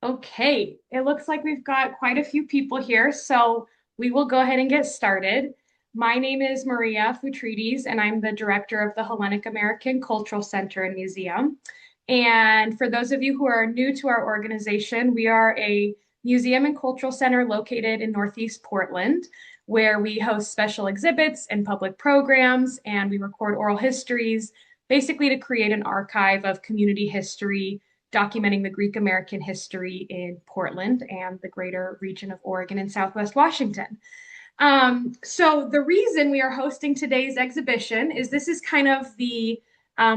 Okay, it looks like we've got quite a few people here, so we will go ahead and get started. My name is Maria Phoutrides, and I'm the director of the Hellenic-American Cultural Center and Museum. And for those of you who are new to our organization, we are a museum and cultural center located in Northeast Portland, where we host special exhibits and public programs, and we record oral histories, basically to create an archive of community history documenting the Greek American history in Portland and the greater region of Oregon and Southwest Washington. So the reason we are hosting today's exhibition is this is kind of the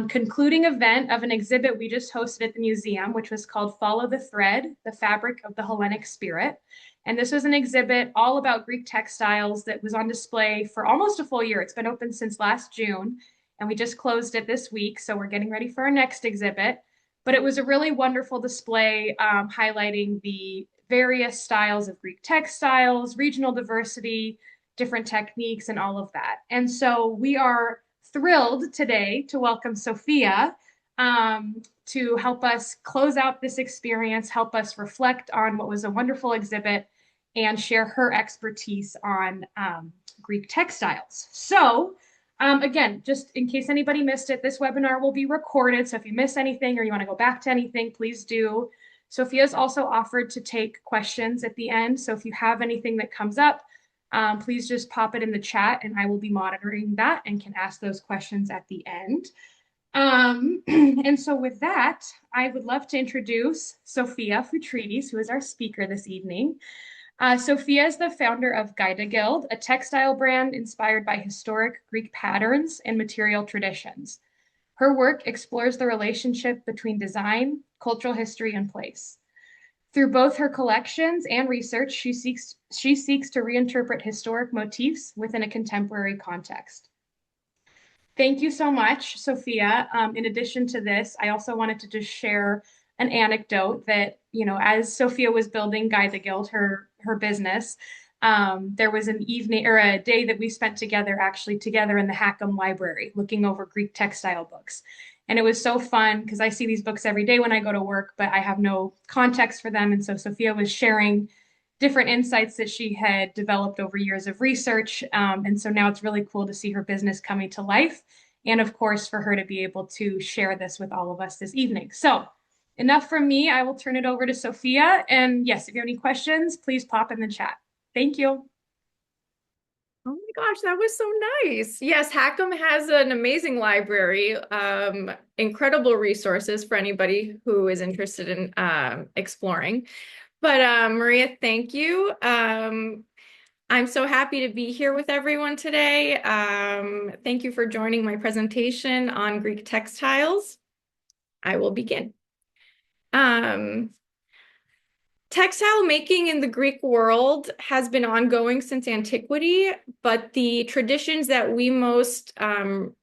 concluding event of an exhibit we just hosted at the museum, which was called Follow the Thread, the Fabric of the Hellenic Spirit. And this was an exhibit all about Greek textiles that was on display for almost a full year. It's been open since last June, and we just closed it this week. So we're getting ready for our next exhibit. But it was a really wonderful display highlighting the various styles of Greek textiles, regional diversity, different techniques, and all of that. And so we are thrilled today to welcome Sophia to help us close out this experience, help us reflect on what was a wonderful exhibit, and share her expertise on Greek textiles. So again, just in case anybody missed it, this webinar will be recorded. So if you miss anything or you want to go back to anything, please do. Sophia's also offered to take questions at the end. So if you have anything that comes up, please just pop it in the chat and I will be monitoring that and can ask those questions at the end. And so with that, I would love to introduce Sophia Phoutrides, who is our speaker this evening. Sophia is the founder of Gaida Guild, a textile brand inspired by historic Greek patterns and material traditions. Her work explores the relationship between design, cultural history, and place. Through both her collections and research, she seeks to reinterpret historic motifs within a contemporary context. Thank you so much, Sophia. In addition to this, I also wanted to just share an anecdote that, as Sophia was building Guide the Guild, her business, there was an evening or a day that we spent actually together in the Hackham Library, looking over Greek textile books. And it was so fun because I see these books every day when I go to work, but I have no context for them. And so Sophia was sharing different insights that she had developed over years of research. And so now it's really cool to see her business coming to life. And of course, for her to be able to share this with all of us this evening. So enough from me. I will turn it over to Sophia. And yes, if you have any questions, please pop in the chat. Thank you. Oh my gosh, that was so nice. Yes, Hackham has an amazing library, incredible resources for anybody who is interested in exploring. But Maria, thank you. I'm so happy to be here with everyone today. Thank you for joining my presentation on Greek textiles. I will begin. Textile making in the Greek world has been ongoing since antiquity, but the traditions that we most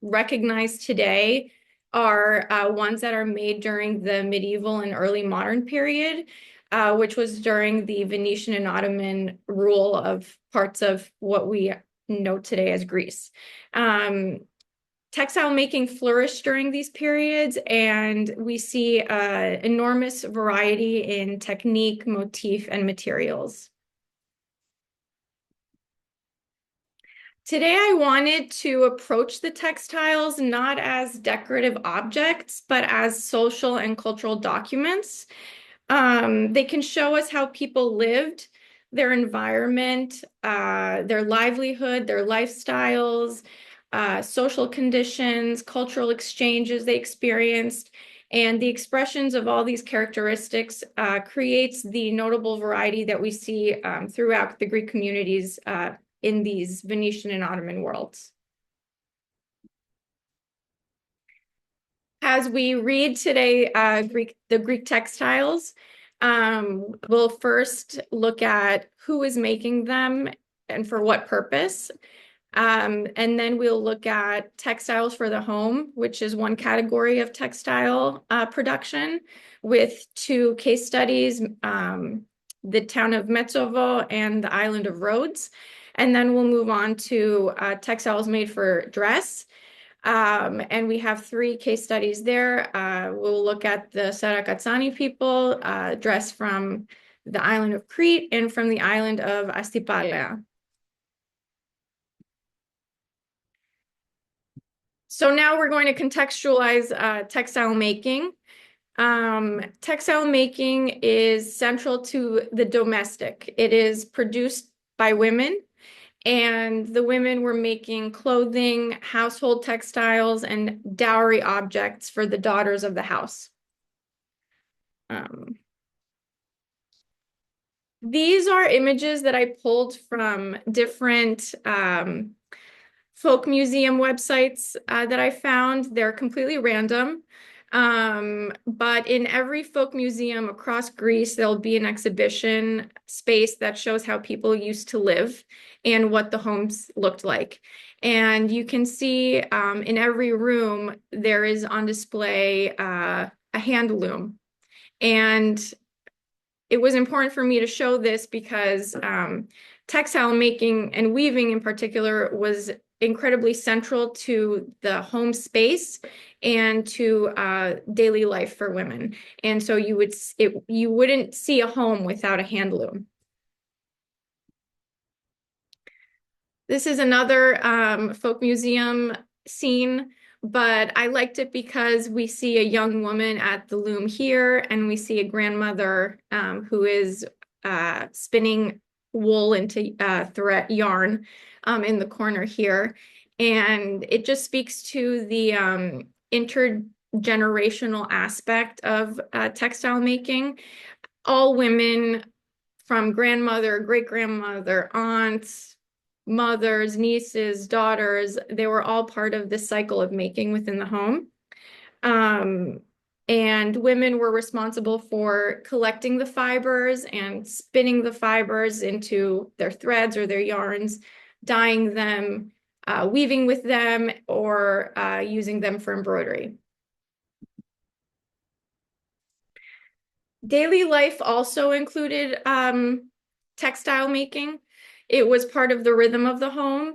recognize today are ones that are made during the medieval and early modern period, which was during the Venetian and Ottoman rule of parts of what we know today as Greece. Textile making flourished during these periods, and we see enormous variety in technique, motif, and materials. Today, I wanted to approach the textiles not as decorative objects, but as social and cultural documents. They can show us how people lived, their environment, their livelihood, their lifestyles, social conditions, cultural exchanges they experienced, and the expressions of all these characteristics creates the notable variety that we see throughout the Greek communities in these Venetian and Ottoman worlds. As we read today the Greek textiles, we'll first look at who is making them and for what purpose. And then we'll look at textiles for the home, which is one category of textile production, with two case studies, the town of Metsovo and the island of Rhodes. And then we'll move on to textiles made for dress. And we have 3 case studies there. We'll look at the Sarakatsani people, dressed from the island of Crete and from the island of Astypalaia. So now we're going to contextualize textile making. Textile making is central to the domestic. It is produced by women, and the women were making clothing, household textiles, and dowry objects for the daughters of the house. These are images that I pulled from different folk museum websites that I found. They're completely random. But in every folk museum across Greece, there'll be an exhibition space that shows how people used to live and what the homes looked like. And you can see in every room, there is on display a hand loom. And it was important for me to show this because textile making and weaving in particular was incredibly central to the home space and to daily life for women. And so you wouldn't see a home without a hand loom. This is another folk museum scene, but I liked it because we see a young woman at the loom here, and we see a grandmother who is spinning wool into thread yarn in the corner here. And it just speaks to the intergenerational aspect of textile making. All women from grandmother, great-grandmother, aunts, mothers, nieces, daughters, they were all part of this cycle of making within the home. And women were responsible for collecting the fibers and spinning the fibers into their threads or their yarns, dyeing them, weaving with them, or using them for embroidery. Daily life also included textile making. It was part of the rhythm of the home.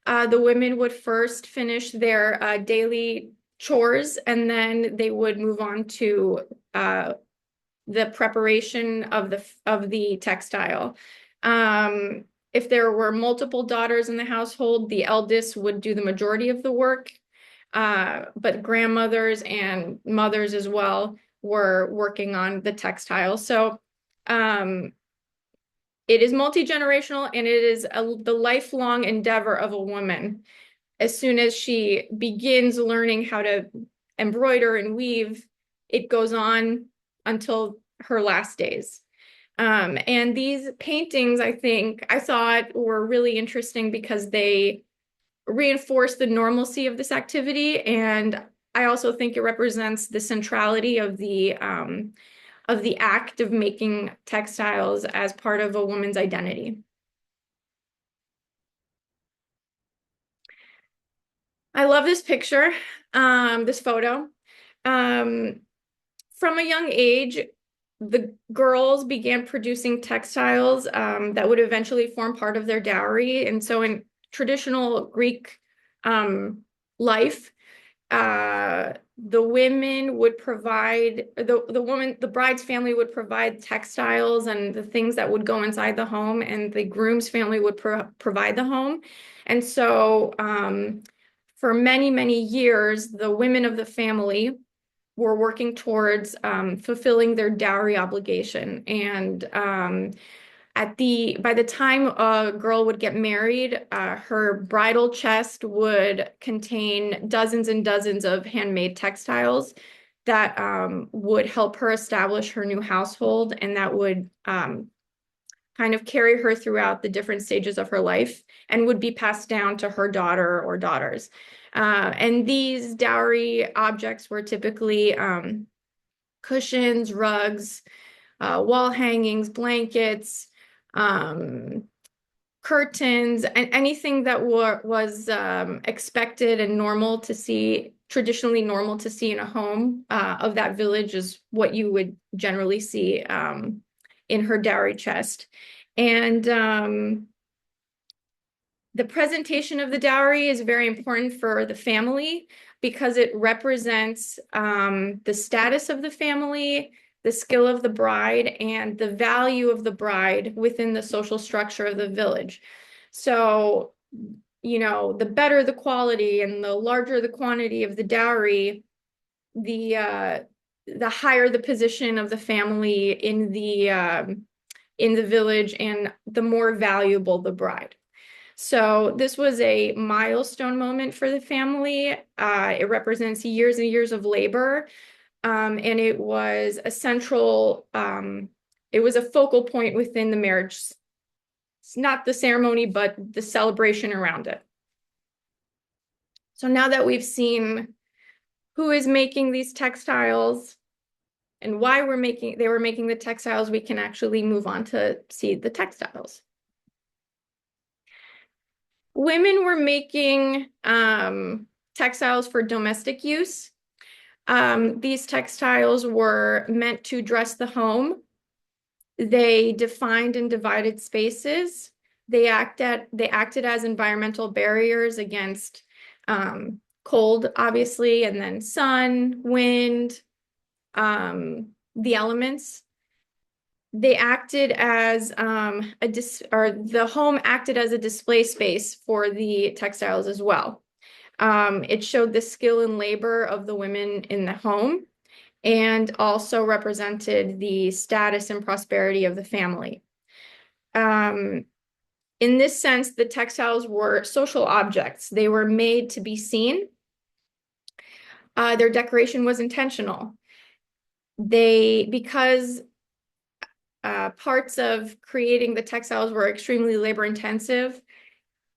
The women would first finish their daily chores, and then they would move on to the preparation of the textile. If there were multiple daughters in the household, the eldest would do the majority of the work, but grandmothers and mothers as well were working on the textile. So it is multi-generational, and it is the lifelong endeavor of a woman. As soon as she begins learning how to embroider and weave, it goes on until her last days. And these paintings, I thought were really interesting because they reinforce the normalcy of this activity. And I also think it represents the centrality of the act of making textiles as part of a woman's identity. I love this picture, this photo. From a young age, the girls began producing textiles that would eventually form part of their dowry. And so in traditional Greek life, the women would provide, the bride's family would provide textiles and the things that would go inside the home, and the groom's family would provide the home. And so for many, many years, the women of the family were working towards fulfilling their dowry obligation. And by the time a girl would get married, her bridal chest would contain dozens and dozens of handmade textiles that would help her establish her new household, and that would kind of carry her throughout the different stages of her life and would be passed down to her daughter or daughters. And these dowry objects were typically cushions, rugs, wall hangings, blankets, curtains, and anything that was expected and normal to see, traditionally normal to see in a home of that village, is what you would generally see in her dowry chest. And The presentation of the dowry is very important for the family because it represents the status of the family, the skill of the bride, and the value of the bride within the social structure of the village. So, the better the quality and the larger the quantity of the dowry, the higher the position of the family in the village and the more valuable the bride. So this was a milestone moment for the family. It represents years and years of labor, and it was a it was a focal point within the marriage. It's not the ceremony, but the celebration around it. So now that we've seen who is making these textiles and why they were making the textiles, we can actually move on to see the textiles. Women were making textiles for domestic use. These textiles were meant to dress the home. They defined and divided spaces. They acted as environmental barriers against cold, obviously, and then sun, wind, the elements. They acted as the home acted as a display space for the textiles as well. It showed the skill and labor of the women in the home and also represented the status and prosperity of the family. In this sense, the textiles were social objects. They were made to be seen. Their decoration was intentional. Because parts of creating the textiles were extremely labor intensive,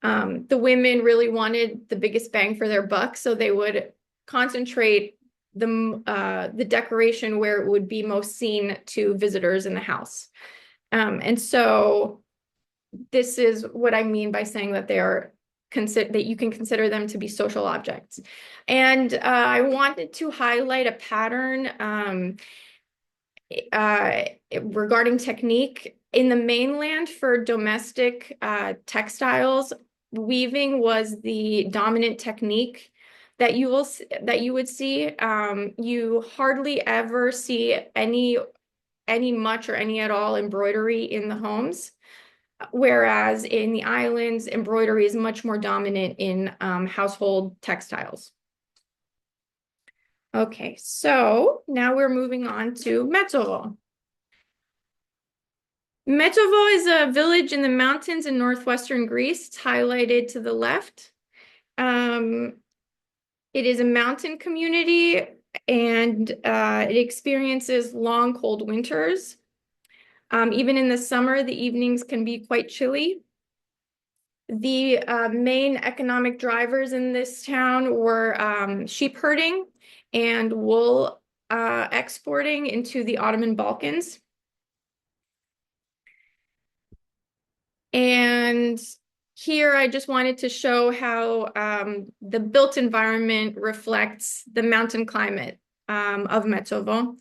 the women really wanted the biggest bang for their buck, so they would concentrate the decoration where it would be most seen to visitors in the house. And so this is what I mean by saying that that you can consider them to be social objects. And I wanted to highlight a pattern regarding technique. In the mainland for domestic textiles, weaving was the dominant technique that you would see. You hardly ever see any much or any at all embroidery in the homes, whereas in the islands, embroidery is much more dominant in household textiles. Okay, so now we're moving on to Metsovo. Metsovo is a village in the mountains in northwestern Greece. It's highlighted to the left. It is a mountain community and it experiences long, cold winters. Even in the summer, the evenings can be quite chilly. The main economic drivers in this town were sheep herding and wool exporting into the Ottoman Balkans. And here I just wanted to show how the built environment reflects the mountain climate of Metsovo.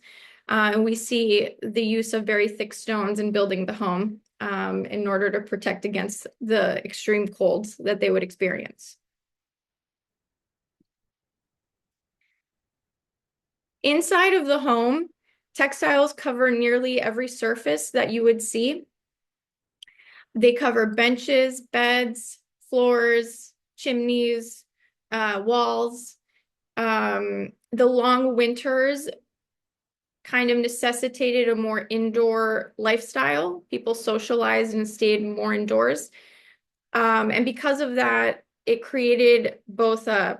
And we see the use of very thick stones in building the home in order to protect against the extreme colds that they would experience. Inside of the home, textiles cover nearly every surface that you would see. They cover benches, beds, floors, chimneys, walls. The long winters kind of necessitated a more indoor lifestyle. People socialized and stayed more indoors. And because of that, it created both the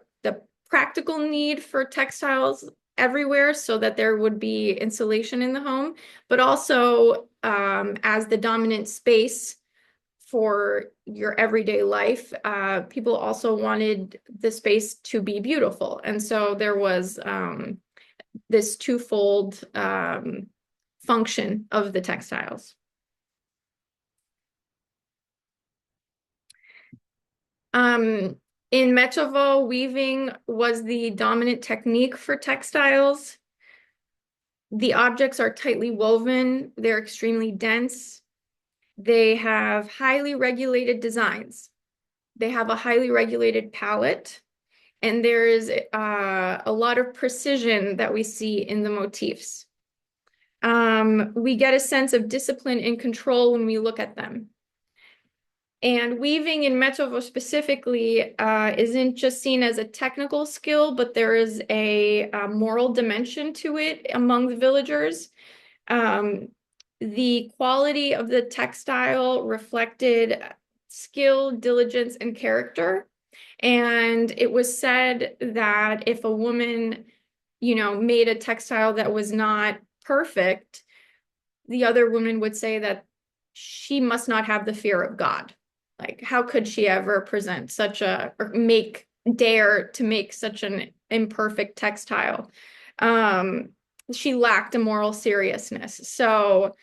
practical need for textiles everywhere so that there would be insulation in the home, but also as the dominant space for your everyday life, people also wanted the space to be beautiful. And so there was this twofold function of the textiles. In Metsovo, weaving was the dominant technique for textiles. The objects are tightly woven. They're extremely dense. They have highly regulated designs. They have a highly regulated palette, and there is a lot of precision that we see in the motifs. We get a sense of discipline and control when we look at them. And weaving in Metsovo specifically isn't just seen as a technical skill, but there is a moral dimension to it among the villagers. Um, the quality of the textile reflected skill, diligence, and character. And it was said that if a woman, made a textile that was not perfect, the other woman would say that she must not have the fear of God. Like, how could she ever present such or dare to make such an imperfect textile? She lacked a moral seriousness. So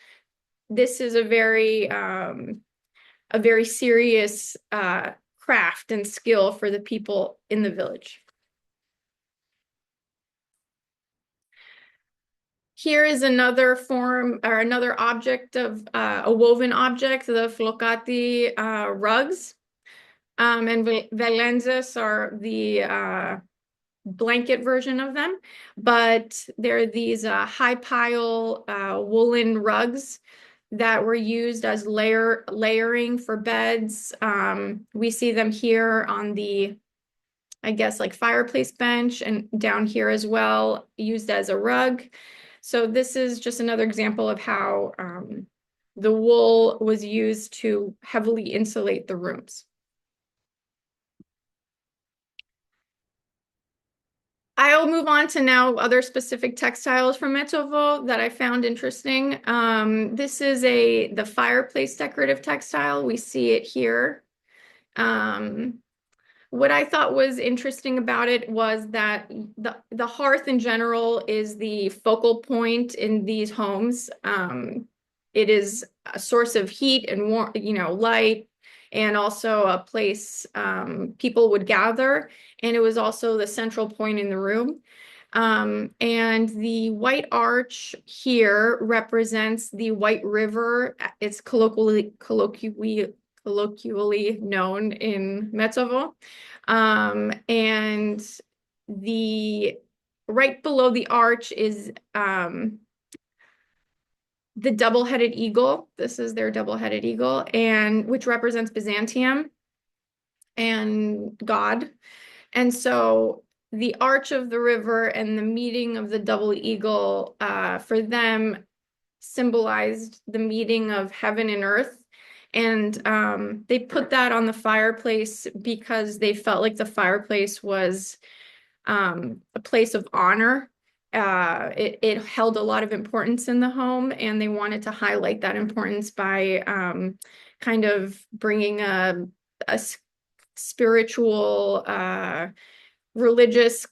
this is a very serious craft and skill for the people in the village. Here is another form or another object of a woven object, the flocati rugs. And velenzas are the blanket version of them, but they're these high pile woolen rugs that were used as layering for beds. We see them here on the, I guess, like fireplace bench, and down here as well, used as a rug. So this is just another example of how the wool was used to heavily insulate the rooms. I'll move on to now other specific textiles from Metsovo that I found interesting. This is the fireplace decorative textile. We see it here. What I thought was interesting about it was that the hearth in general is the focal point in these homes. It is a source of heat and warm, light, and also a place people would gather. And it was also the central point in the room. And the white arch here represents the White River. It's colloquially known in Metsovo. And the right below the arch is the double-headed eagle. This is their double-headed eagle, and which represents Byzantium and God. And so the arch of the river and the meeting of the double eagle for them symbolized the meeting of heaven and earth. And they put that on the fireplace because they felt like the fireplace was a place of honor. It held a lot of importance in the home, and they wanted to highlight that importance by kind of bringing a spiritual, religious,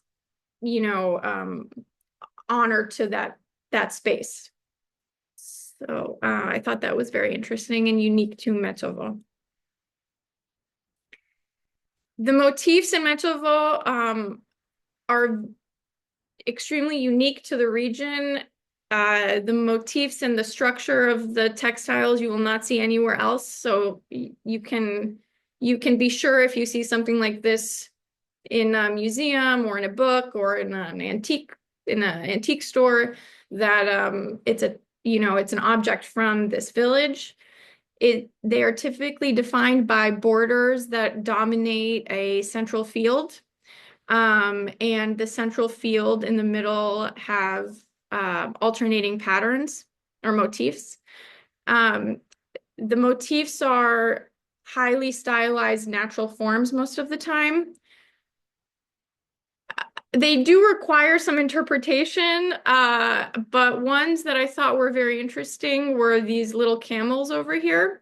honor to that space. So I thought that was very interesting and unique to Metsovo. The motifs in Metsovo are extremely unique to the region. The motifs and the structure of the textiles you will not see anywhere else. So you can be sure if you see something like this in a museum or in a book or in an antique store that it's an object from this village. They are typically defined by borders that dominate a central field. And the central field in the middle have alternating patterns or motifs. The motifs are highly stylized natural forms most of the time. They do require some interpretation, but ones that I thought were very interesting were these little camels over here.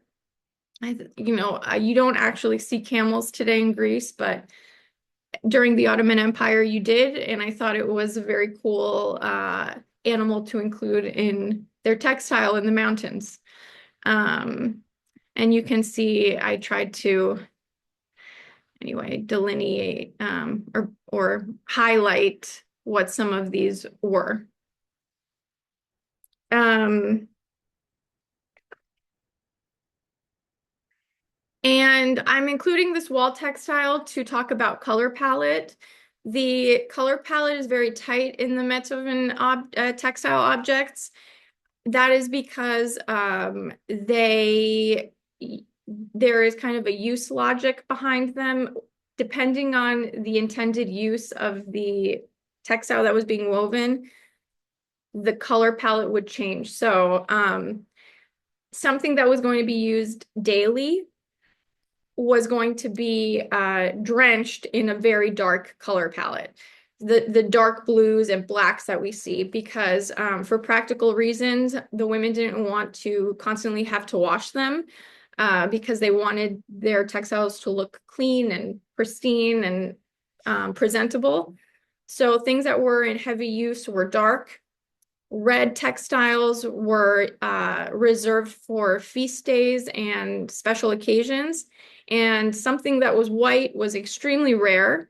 You don't actually see camels today in Greece, but during the Ottoman Empire you did, and I thought it was a very cool animal to include in their textile in the mountains. And you can see I tried to delineate or highlight what some of these were. And I'm including this wall textile to talk about color palette. The color palette is very tight in the Metovan textile objects. That is because there is kind of a use logic behind them. Depending on the intended use of the textile that was being woven, the color palette would change. So something that was going to be used daily was going to be drenched in a very dark color palette. The dark blues and blacks that we see, because for practical reasons, the women didn't want to constantly have to wash them because they wanted their textiles to look clean and pristine and presentable. So things that were in heavy use were dark. Red textiles were reserved for feast days and special occasions. And something that was white was extremely rare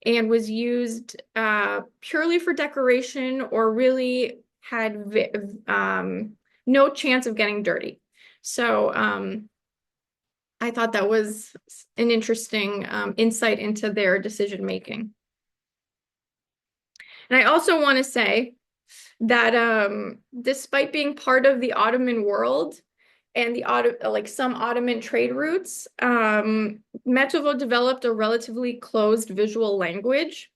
and was used purely for decoration or really had no chance of getting dirty. So I thought that was an interesting insight into their decision making. And I also want to say that despite being part of the Ottoman world and some Ottoman trade routes, Metovo developed a relatively closed visual language.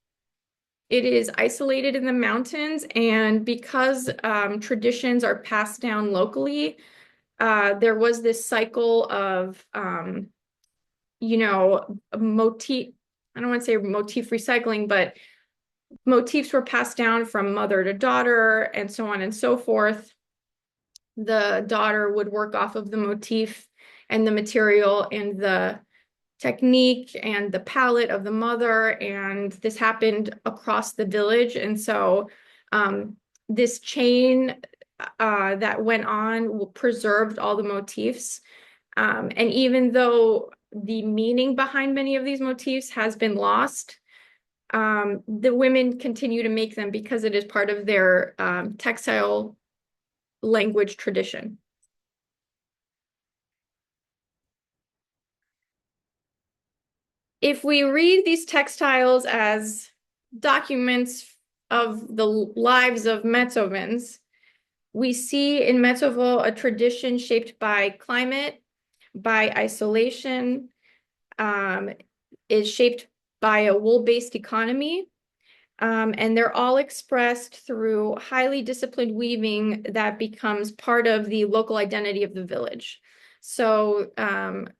It is isolated in the mountains, and because traditions are passed down locally, there was this cycle of motif. I don't want to say motif recycling, but motifs were passed down from mother to daughter and so on and so forth. The daughter would work off of the motif and the material and the technique and the palette of the mother, and this happened across the village. And so this chain that went on preserved all the motifs. And even though the meaning behind many of these motifs has been lost, the women continue to make them because it is part of their textile language tradition. If we read these textiles as documents of the lives of Metzovans, we see in Metzovo a tradition shaped by climate, by isolation, is shaped by a wool-based economy, and they're all expressed through highly disciplined weaving that becomes part of the local identity of the village. So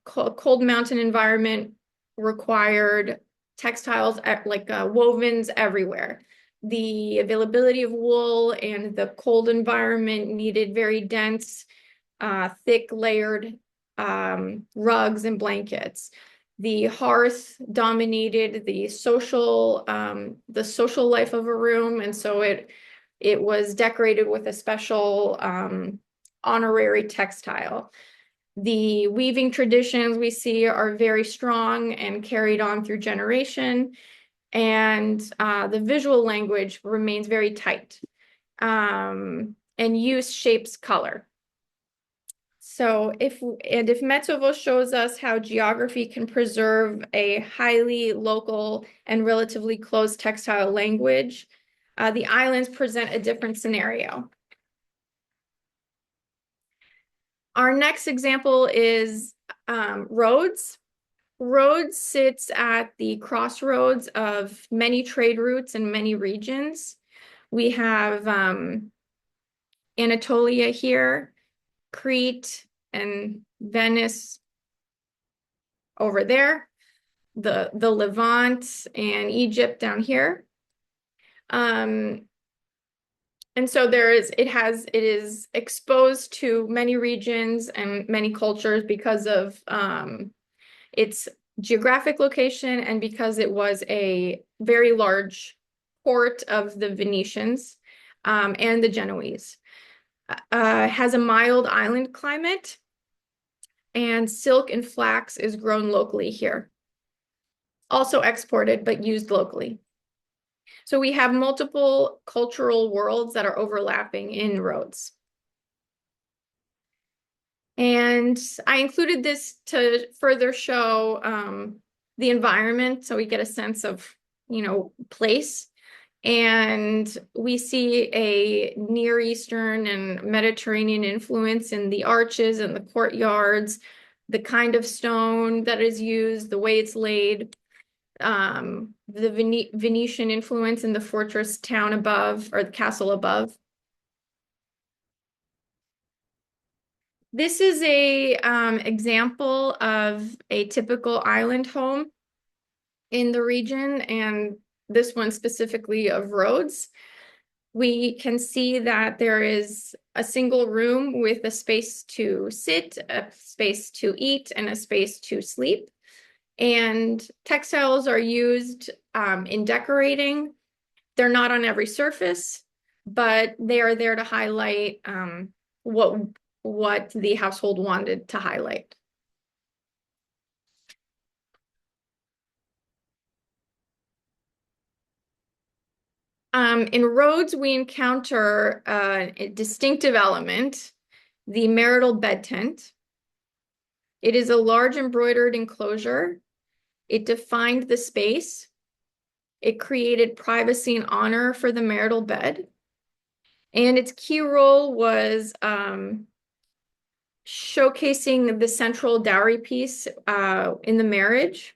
cold mountain environment required textiles like wovens everywhere. The availability of wool and the cold environment needed very dense, thick layered rugs and blankets. The hearth dominated the social life of a room, and so it was decorated with a special honorary textile. The weaving traditions we see are very strong and carried on through generation, and the visual language remains very tight, and use shapes color. So if Metsovo shows us how geography can preserve a highly local and relatively closed textile language, the islands present a different scenario. Our next example is Rhodes. Rhodes sits at the crossroads of many trade routes in many regions. We have Anatolia here, Crete and Venice over there, the Levant and Egypt down here. And so it is exposed to many regions and many cultures because of its geographic location and because it was a very large port of the Venetians and the Genoese. Has a mild island climate, and silk and flax is grown locally here. Also exported, but used locally. So we have multiple cultural worlds that are overlapping in Rhodes. And I included this to further show the environment so we get a sense of, place. And we see a Near Eastern and Mediterranean influence in the arches and the courtyards, the kind of stone that is used, the way it's laid, the Venetian influence in the fortress town above or the castle above. This is a example of a typical island home in the region, and this one specifically of Rhodes. We can see that there is a single room with a space to sit, a space to eat, and a space to sleep. And textiles are used in decorating. They're not on every surface, but they are there to highlight what the household wanted to highlight. In Rhodes, we encounter a distinctive element, the marital bed tent. It is a large embroidered enclosure. It defined the space. It created privacy and honor for the marital bed. And its key role was showcasing the central dowry piece in the marriage.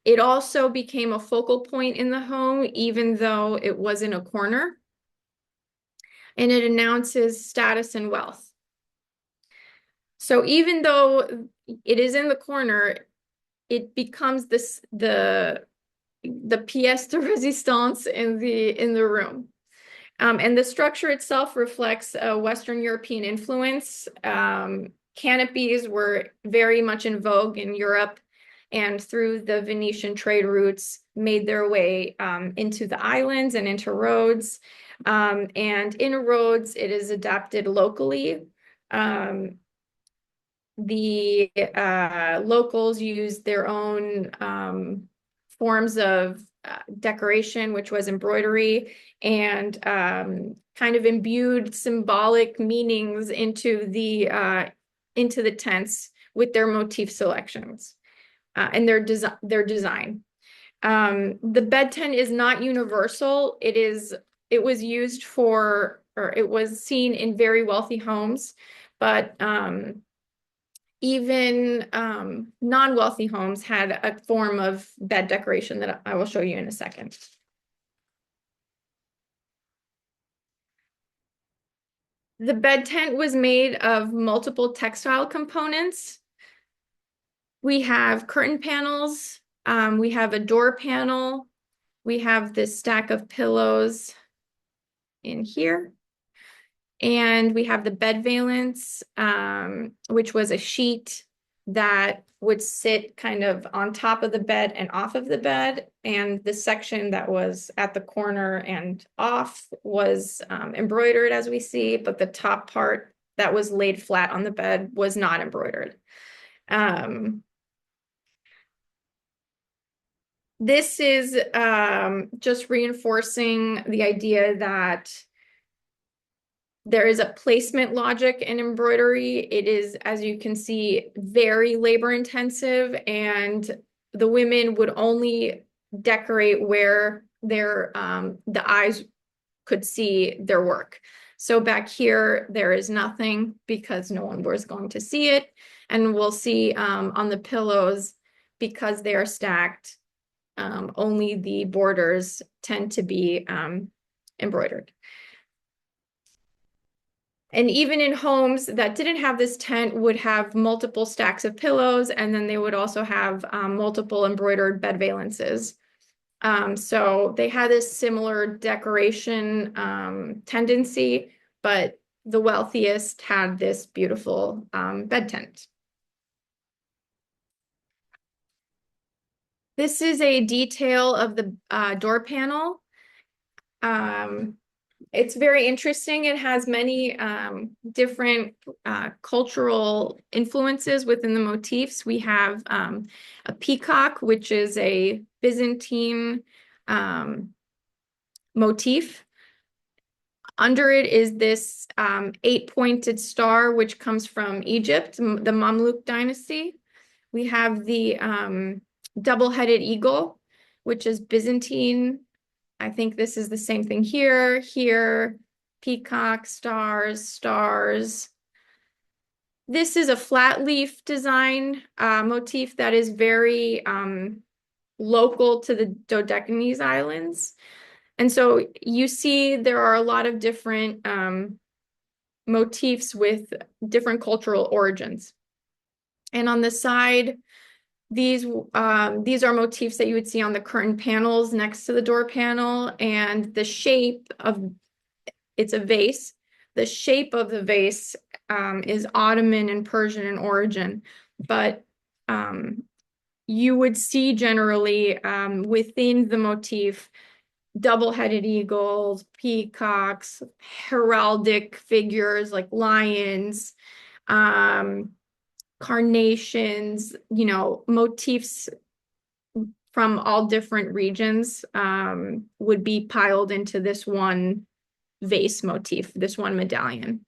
It also became a focal point in the home, even though it was in a corner. And it announces status and wealth. So even though it is in the corner, it becomes the pièce de résistance in the room. And the structure itself reflects a Western European influence. Canopies were very much in vogue in Europe, and through the Venetian trade routes made their way into the islands and into Rhodes. And in Rhodes, it is adapted locally. The locals used their own forms of decoration, which was embroidery, and kind of imbued symbolic meanings into the tents with their motif selections and their design. The bed tent is not universal. It was used for, or it was seen in very wealthy homes, but even non-wealthy homes had a form of bed decoration that I will show you in a second. The bed tent was made of multiple textile components. We have curtain panels, we have a door panel, we have this stack of pillows in here. And we have the bed valance, which was a sheet that would sit kind of on top of the bed and off of the bed. And the section that was at the corner and off was embroidered, as we see, but the top part that was laid flat on the bed was not embroidered. This is just reinforcing the idea that there is a placement logic in embroidery. It is, as you can see, very labor intensive, and the women would only decorate where the eyes could see their work. So back here, there is nothing because no one was going to see it. And we'll see on the pillows, because they are stacked, only the borders tend to be embroidered. And even in homes that didn't have this tent would have multiple stacks of pillows, and then they would also have multiple embroidered bed valances. So they had this similar decoration tendency, but the wealthiest had this beautiful bed tent. This is a detail of the door panel. It's very interesting. It has many different cultural influences within the motifs. We have a peacock, which is a Byzantine motif. Under it is this eight-pointed star, which comes from Egypt, the Mamluk dynasty. We have the double-headed eagle, which is Byzantine. I think this is the same thing here, peacock, stars. This is a flat leaf design motif that is very local to the Dodecanese Islands. And so you see there are a lot of different motifs with different cultural origins. And on the side, these are motifs that you would see on the curtain panels next to the door panel, and the shape of it's a vase. The shape of the vase is Ottoman and Persian in origin, but you would see generally within the motif double-headed eagles, peacocks, heraldic figures like lions, carnations, motifs from all different regions would be piled into this one vase motif, this one medallion.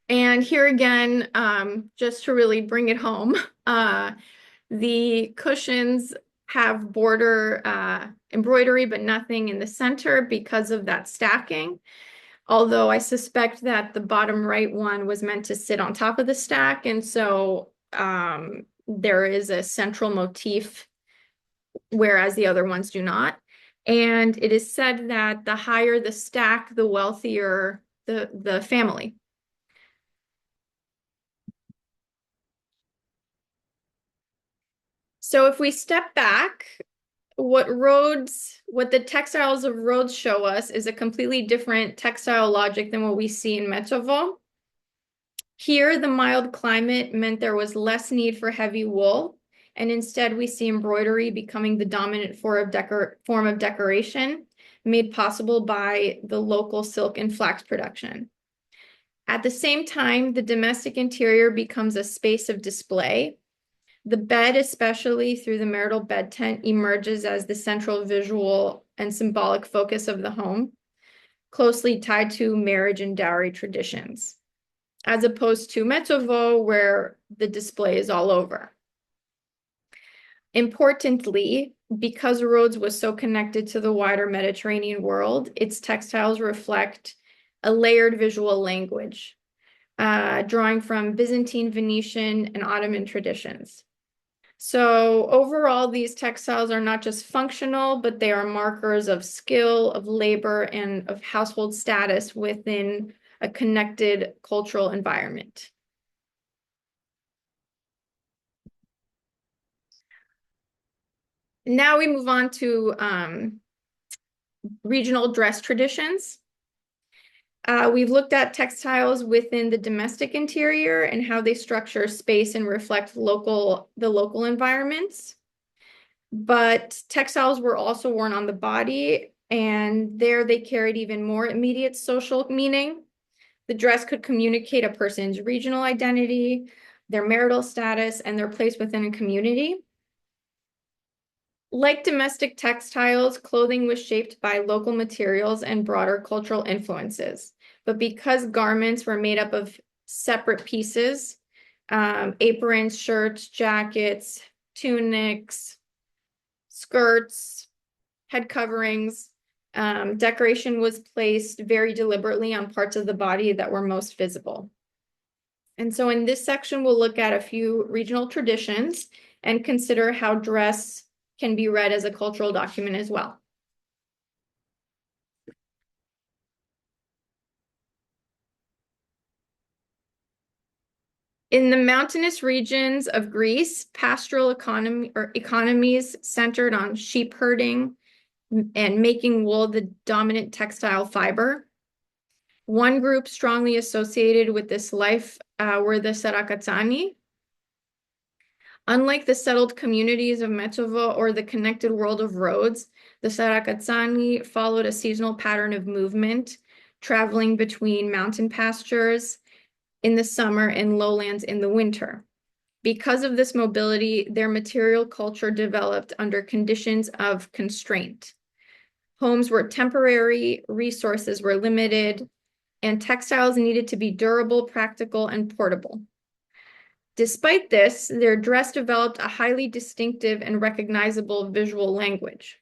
And here again, just to really bring it home, the cushions have border embroidery, but nothing in the center because of that stacking. Although I suspect that the bottom right one was meant to sit on top of the stack. And so there is a central motif, whereas the other ones do not. And it is said that the higher the stack, the wealthier the family. So if we step back, what the textiles of Rhodes show us is a completely different textile logic than what we see in Metsovo. Here, the mild climate meant there was less need for heavy wool, and instead we see embroidery becoming the dominant form of decoration, made possible by the local silk and flax production. At the same time, the domestic interior becomes a space of display. The bed, especially through the marital bed tent, emerges as the central visual and symbolic focus of the home, closely tied to marriage and dowry traditions, as opposed to Metsovo, where the display is all over. Importantly, because Rhodes was so connected to the wider Mediterranean world, its textiles reflect a layered visual language, drawing from Byzantine, Venetian, and Ottoman traditions. So overall, these textiles are not just functional, but they are markers of skill, of labor, and of household status within a connected cultural environment. Now we move on to regional dress traditions. We've looked at textiles within the domestic interior and how they structure space and reflect the local environments. But textiles were also worn on the body, and there they carried even more immediate social meaning. The dress could communicate a person's regional identity, their marital status, and their place within a community. Like domestic textiles, clothing was shaped by local materials and broader cultural influences. But because garments were made up of separate pieces, aprons, shirts, jackets, tunics, skirts, head coverings, decoration was placed very deliberately on parts of the body that were most visible. And so in this section, we'll look at a few regional traditions and consider how dress can be read as a cultural document as well. In the mountainous regions of Greece, pastoral economies centered on sheep herding and making wool the dominant textile fiber. One group strongly associated with this life were the Sarakatsani. Unlike the settled communities of Metsovo or the connected world of Rhodes, the Sarakatsani followed a seasonal pattern of movement, traveling between mountain pastures in the summer and lowlands in the winter. Because of this mobility, their material culture developed under conditions of constraint. Homes were temporary, resources were limited, and textiles needed to be durable, practical, and portable. Despite this, their dress developed a highly distinctive and recognizable visual language.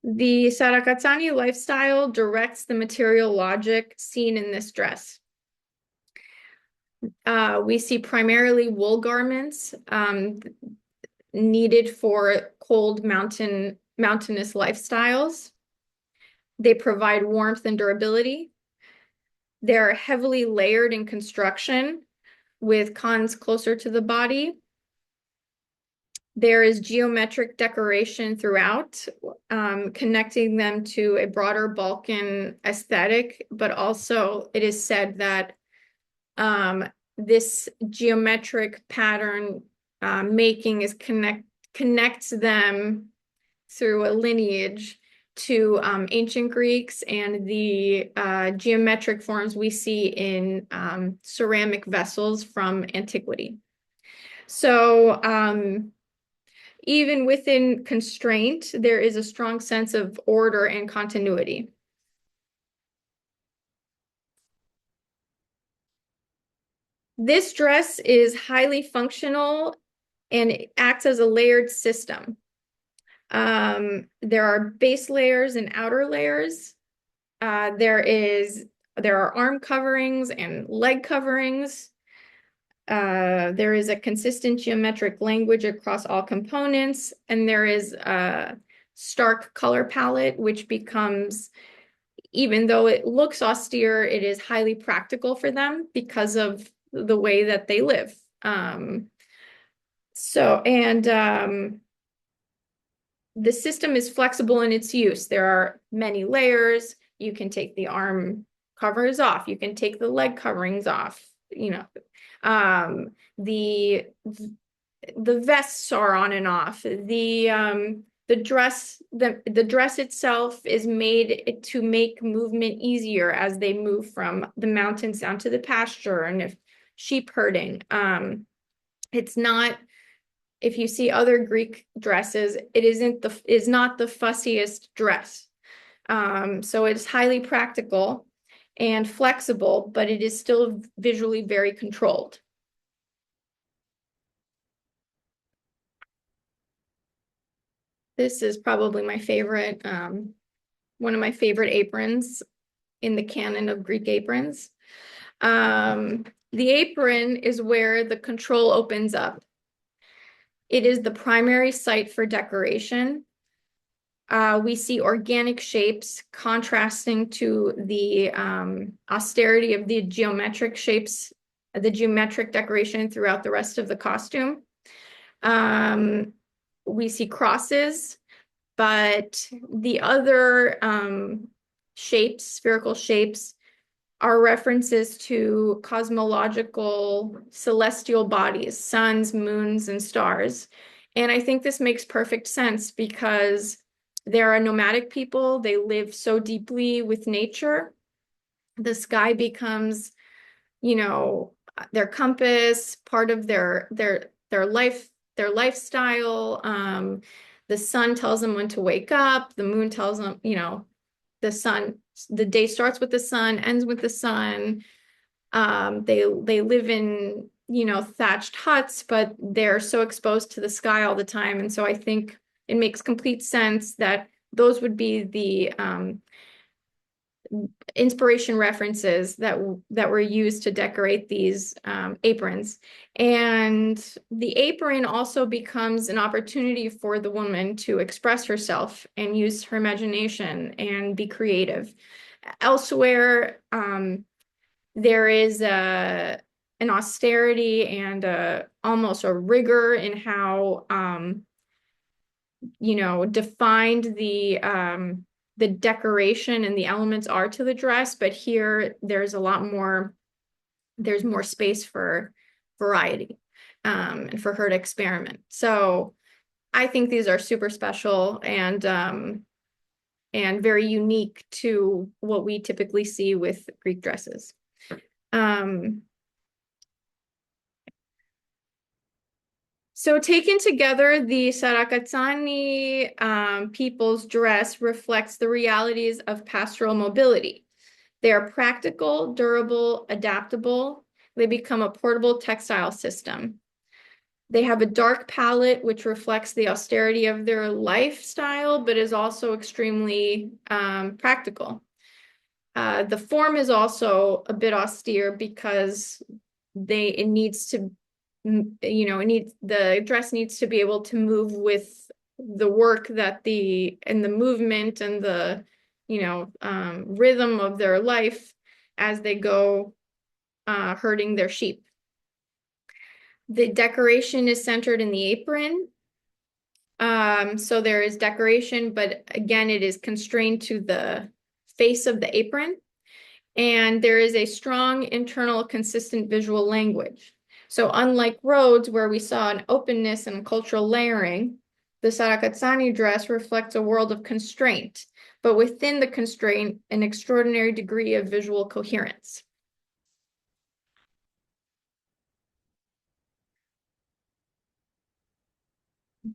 The Sarakatsani lifestyle directs the material logic seen in this dress. We see primarily wool garments needed for cold mountainous lifestyles. They provide warmth and durability. They're heavily layered in construction with cons closer to the body. There is geometric decoration throughout, connecting them to a broader Balkan aesthetic, but also it is said that this geometric pattern making connects them through a lineage to ancient Greeks and the geometric forms we see in ceramic vessels from antiquity. So even within constraint, there is a strong sense of order and continuity. This dress is highly functional and it acts as a layered system. There are base layers and outer layers. There are arm coverings and leg coverings. There is a consistent geometric language across all components, and there is a stark color palette, which becomes, even though it looks austere, it is highly practical for them because of the way that they live. The system is flexible in its use. There are many layers. You can take the arm covers off. You can take the leg coverings off. The vests are on and off. The dress itself is made to make movement easier as they move from the mountains down to the pasture and if sheep herding. It's not, if you see other Greek dresses, it is not the fussiest dress. So it's highly practical and flexible, but it is still visually very controlled. This is probably my favorite, one of my favorite aprons in the canon of Greek aprons. The apron is where the control opens up. It is the primary site for decoration. We see organic shapes contrasting to the austerity of the geometric shapes, the geometric decoration throughout the rest of the costume. We see crosses, but the other shapes, spherical shapes, are references to cosmological celestial bodies, suns, moons, and stars. And I think this makes perfect sense because there are nomadic people. They live so deeply with nature. The sky becomes, their compass, part of their lifestyle. The sun tells them when to wake up. The moon tells them, the day starts with the sun, ends with the sun. They live in, thatched huts, but they're so exposed to the sky all the time. And so I think it makes complete sense that those would be the inspiration references that were used to decorate these aprons. And the apron also becomes an opportunity for the woman to express herself and use her imagination and be creative. Elsewhere, there is an austerity and almost a rigor in how defined the decoration and the elements are to the dress, but here there's more space for variety and for her to experiment. So I think these are super special and very unique to what we typically see with Greek dresses. So taken together, the Sarakatsani people's dress reflects the realities of pastoral mobility. They are practical, durable, adaptable. They become a portable textile system. They have a dark palette, which reflects the austerity of their lifestyle, but is also extremely practical. The form is also a bit austere because it needs to, the dress needs to be able to move with the work and the movement and the, rhythm of their life as they go herding their sheep. The decoration is centered in the apron. So there is decoration, but again, it is constrained to the face of the apron. And there is a strong internal consistent visual language. So unlike robes, where we saw an openness and cultural layering, the Sarakatsani dress reflects a world of constraint, but within the constraint, an extraordinary degree of visual coherence.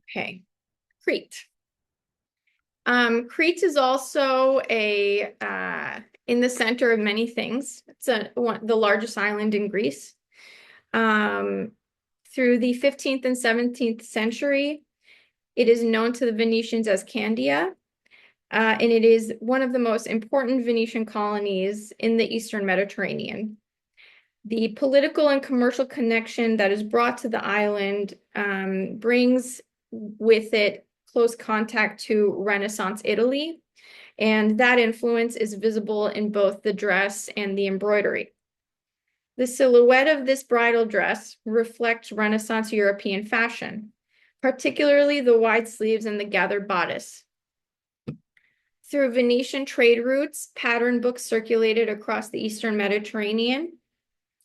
Okay, Crete. Crete is also in the center of many things. It's the largest island in Greece. Through the 15th and 17th century, it is known to the Venetians as Candia, and it is one of the most important Venetian colonies in the Eastern Mediterranean. The political and commercial connection that is brought to the island brings with it close contact to Renaissance Italy, and that influence is visible in both the dress and the embroidery. The silhouette of this bridal dress reflects Renaissance European fashion, particularly the wide sleeves and the gathered bodice. Through Venetian trade routes, pattern books circulated across the Eastern Mediterranean,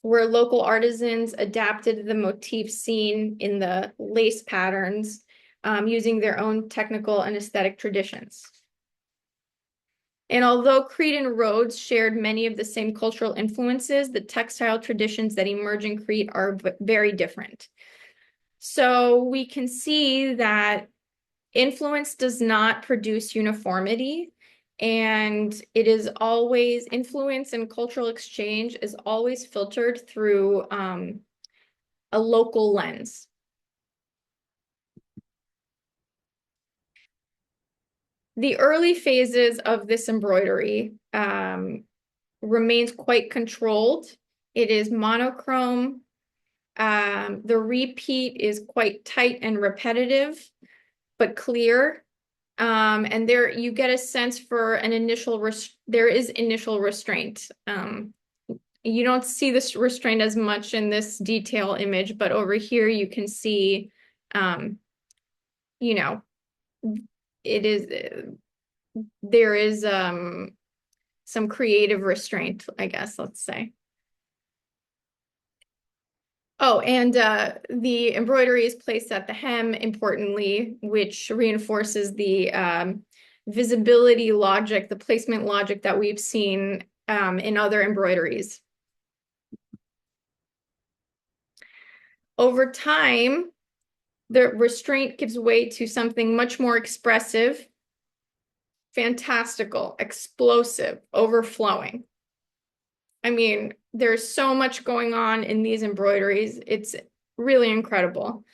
where local artisans adapted the motifs seen in the lace patterns using their own technical and aesthetic traditions. And although Crete and Rhodes shared many of the same cultural influences, the textile traditions that emerge in Crete are very different. So we can see that influence does not produce uniformity, and it is always influence and cultural exchange is always filtered through a local lens. The early phases of this embroidery remains quite controlled. It is monochrome. The repeat is quite tight and repetitive, but clear. And there you get a sense for an there is initial restraint. You don't see this restraint as much in this detail image, but over here you can see, you know, it is, there is some creative restraint, I guess, let's say. Oh, and the embroidery is placed at the hem, importantly, which reinforces the visibility logic, the placement logic that we've seen in other embroideries. Over time, the restraint gives way to something much more expressive, fantastical, explosive, overflowing. I mean, there's so much going on in these embroideries. It's really incredible.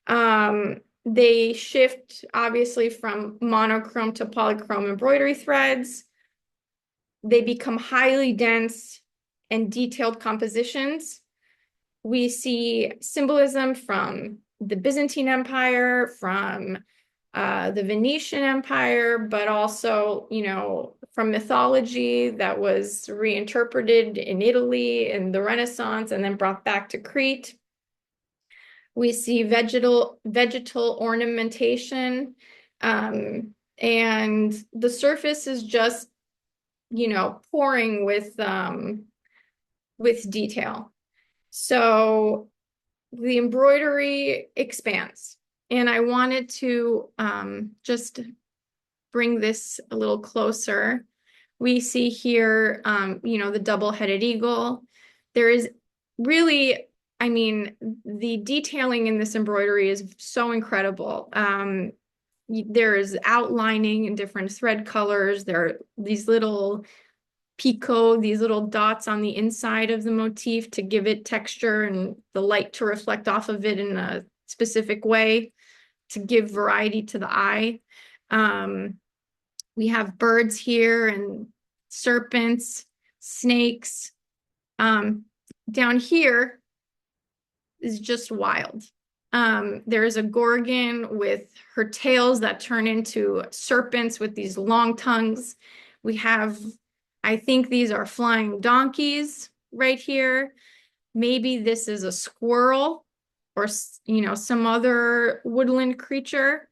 They shift obviously from monochrome to polychrome embroidery threads. They become highly dense and detailed compositions. We see symbolism from the Byzantine Empire, from the Venetian Empire, but also, you know, from mythology that was reinterpreted in Italy in the Renaissance and then brought back to Crete. We see vegetal ornamentation, and the surface is just, you know, pouring with detail. So the embroidery expands. And I wanted to just bring this a little closer. We see here, you know, the double-headed eagle. There is really I mean, the detailing in this embroidery is so incredible. There's outlining in different thread colors. There are these little picot, these little dots on the inside of the motif to give it texture and the light to reflect off of it in a specific way to give variety to the eye. We have birds here and serpents, snakes. Down here is just wild. There's a gorgon with her tails that turn into serpents with these long tongues. We have, I think these are flying donkeys right here. Maybe this is a squirrel or, some other woodland creature.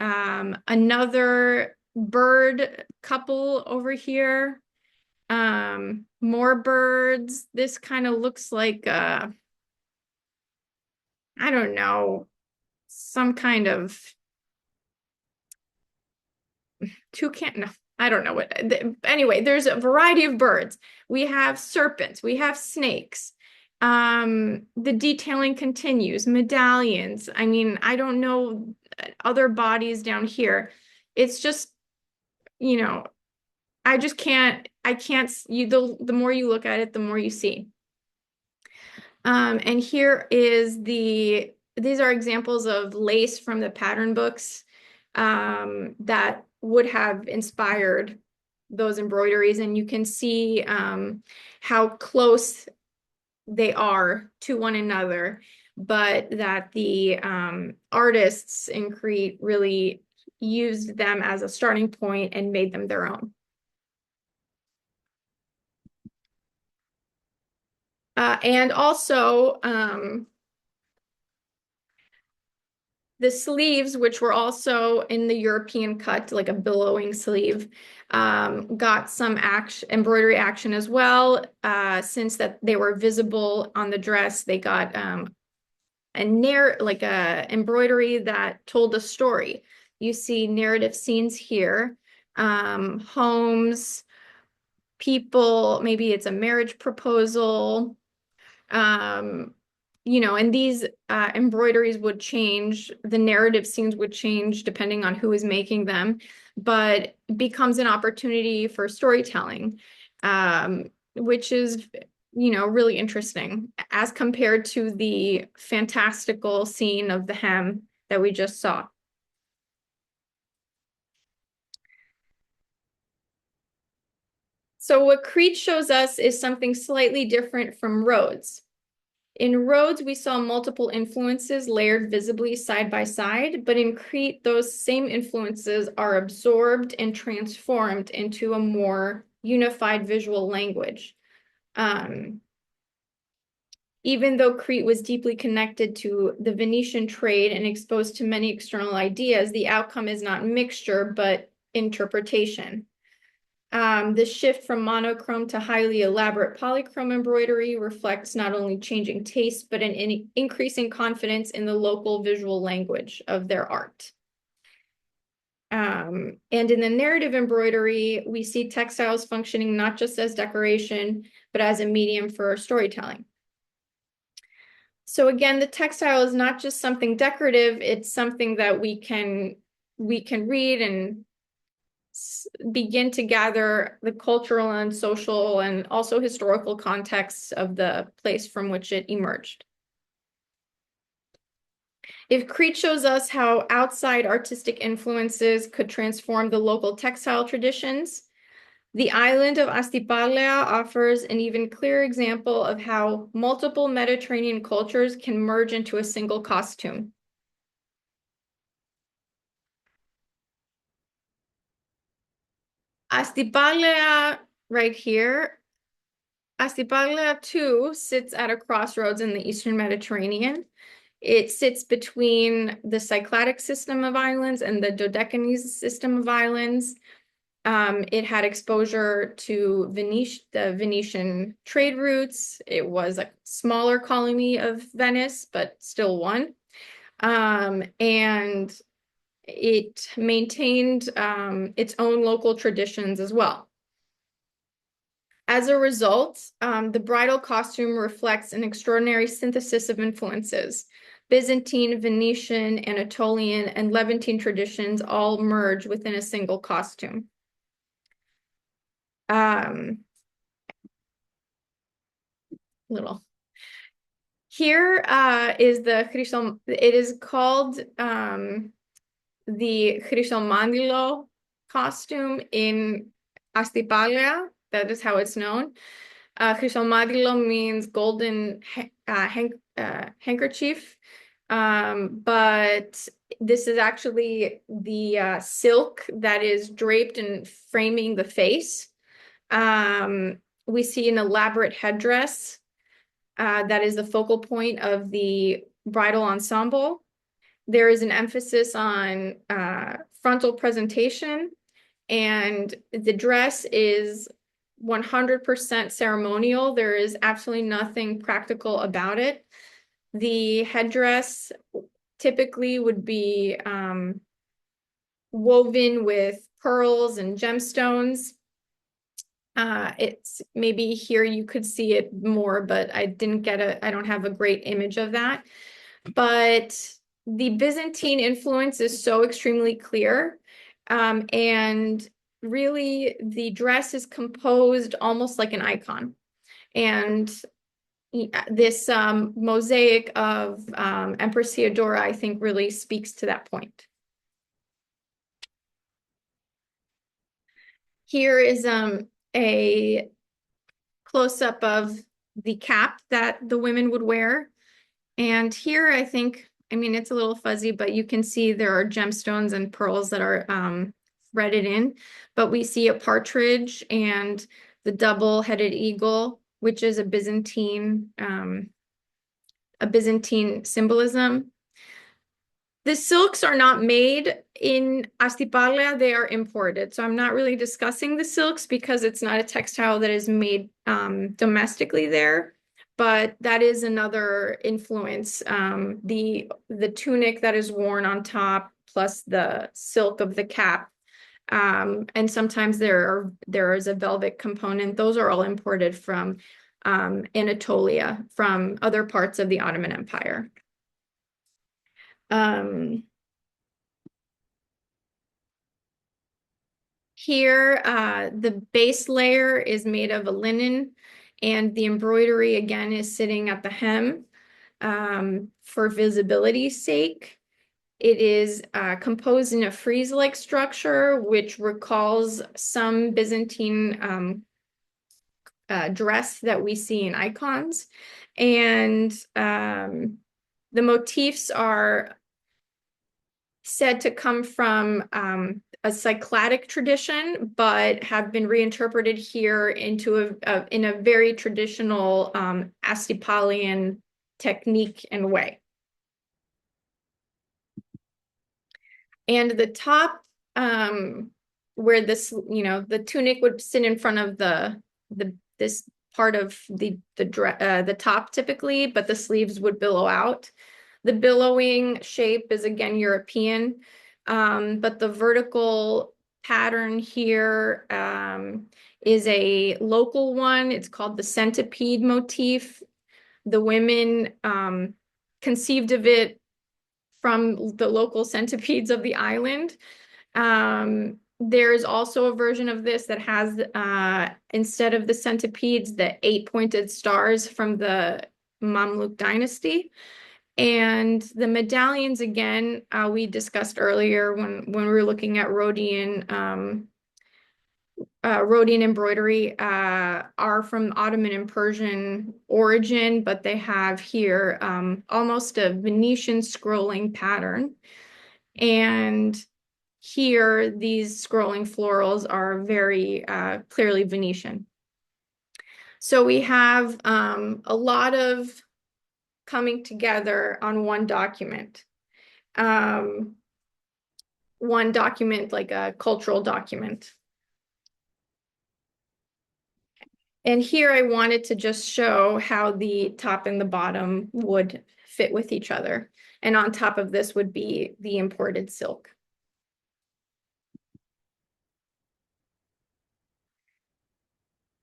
Another bird couple over here. More birds. This kind of looks like I don't know, some kind of toucan. No, I don't know what. Anyway, there's a variety of birds. We have serpents. We have snakes. The detailing continues. Medallions. I mean, I don't know other bodies down here. It's just, you know, I just can't. I can't. The more you look at it, the more you see. And here is these are examples of lace from the pattern books that would have inspired those embroideries. And you can see how close they are to one another, but that the artists in Crete really used them as a starting point and made them their own. And also, the sleeves, which were also in the European cut, like a billowing sleeve, got some embroidery action as well. Since that they were visible on the dress, they got like a embroidery that told a story. You see narrative scenes here, homes, people, maybe it's a marriage proposal. And these embroideries would change, the narrative scenes would change depending on who is making them, but becomes an opportunity for storytelling, which is, really interesting as compared to the fantastical scene of the hem that we just saw. So what Crete shows us is something slightly different from Rhodes. In Rhodes, we saw multiple influences layered visibly side by side, but in Crete, those same influences are absorbed and transformed into a more unified visual language. Even though Crete was deeply connected to the Venetian trade and exposed to many external ideas, the outcome is not mixture, but interpretation. The shift from monochrome to highly elaborate polychrome embroidery reflects not only changing taste, but an increasing confidence in the local visual language of their art. And in the narrative embroidery, we see textiles functioning not just as decoration, but as a medium for storytelling. So again, the textile is not just something decorative, it's something that we can read and begin to gather the cultural and social and also historical contexts of the place from which it emerged. If Crete shows us how outside artistic influences could transform the local textile traditions, the island of Astypalaia offers an even clearer example of how multiple Mediterranean cultures can merge into a single costume. Astypalaia, right here, Astypalaia too sits at a crossroads in the Eastern Mediterranean. It sits between the Cycladic system of islands and the Dodecanese system of islands. It had exposure to the Venetian trade routes. It was a smaller colony of Venice, but still one. And it maintained its own local traditions as well. As a result, the bridal costume reflects an extraordinary synthesis of influences. Byzantine, Venetian, Anatolian, and Levantine traditions all merge within a single costume. Little. Here is it is called the Chrysomandilo costume in Astypalaia. That is how it's known. Chrysomandilo means golden handkerchief, but this is actually the silk that is draped and framing the face. We see an elaborate headdress that is the focal point of the bridal ensemble. There is an emphasis on frontal presentation, and the dress is 100% ceremonial. There is absolutely nothing practical about it. The headdress typically would be woven with pearls and gemstones. It's maybe here you could see it more, but I don't have a great image of that. But the Byzantine influence is so extremely clear. And really the dress is composed almost like an icon. And this mosaic of Empress Theodora, I think, really speaks to that point. Here is a close-up of the cap that the women would wear. And here, I mean, it's a little fuzzy, but you can see there are gemstones and pearls that are threaded in. But we see a partridge and the double-headed eagle, which is a Byzantine symbolism. The silks are not made in Astypalaia, they are imported. So I'm not really discussing the silks because it's not a textile that is made domestically there, but that is another influence. The tunic that is worn on top plus the silk of the cap. And sometimes there is a velvet component. Those are all imported from Anatolia, from other parts of the Ottoman Empire. Here, the base layer is made of a linen, and the embroidery again is sitting at the hem for visibility's sake. It is composed in a frieze-like structure, which recalls some Byzantine dress that we see in icons. And the motifs are said to come from a Cycladic tradition, but have been reinterpreted here into in a very traditional Astypalian technique and way. And the top, where this, the tunic would sit in front of this part of the top typically, but the sleeves would billow out. The billowing shape is again European, but the vertical pattern here is a local one. It's called the centipede motif. The women conceived of it from the local centipedes of the island. There's also a version of this that has, instead of the centipedes, the 8-pointed stars from the Mamluk dynasty. And the medallions, again, we discussed earlier when we were looking at Rhodian embroidery, are from Ottoman and Persian origin, but they have here almost a Venetian scrolling pattern. And here, these scrolling florals are very clearly Venetian. So we have a lot of coming together on one document. One document, like a cultural document. And here I wanted to just show how the top and the bottom would fit with each other. And on top of this would be the imported silk.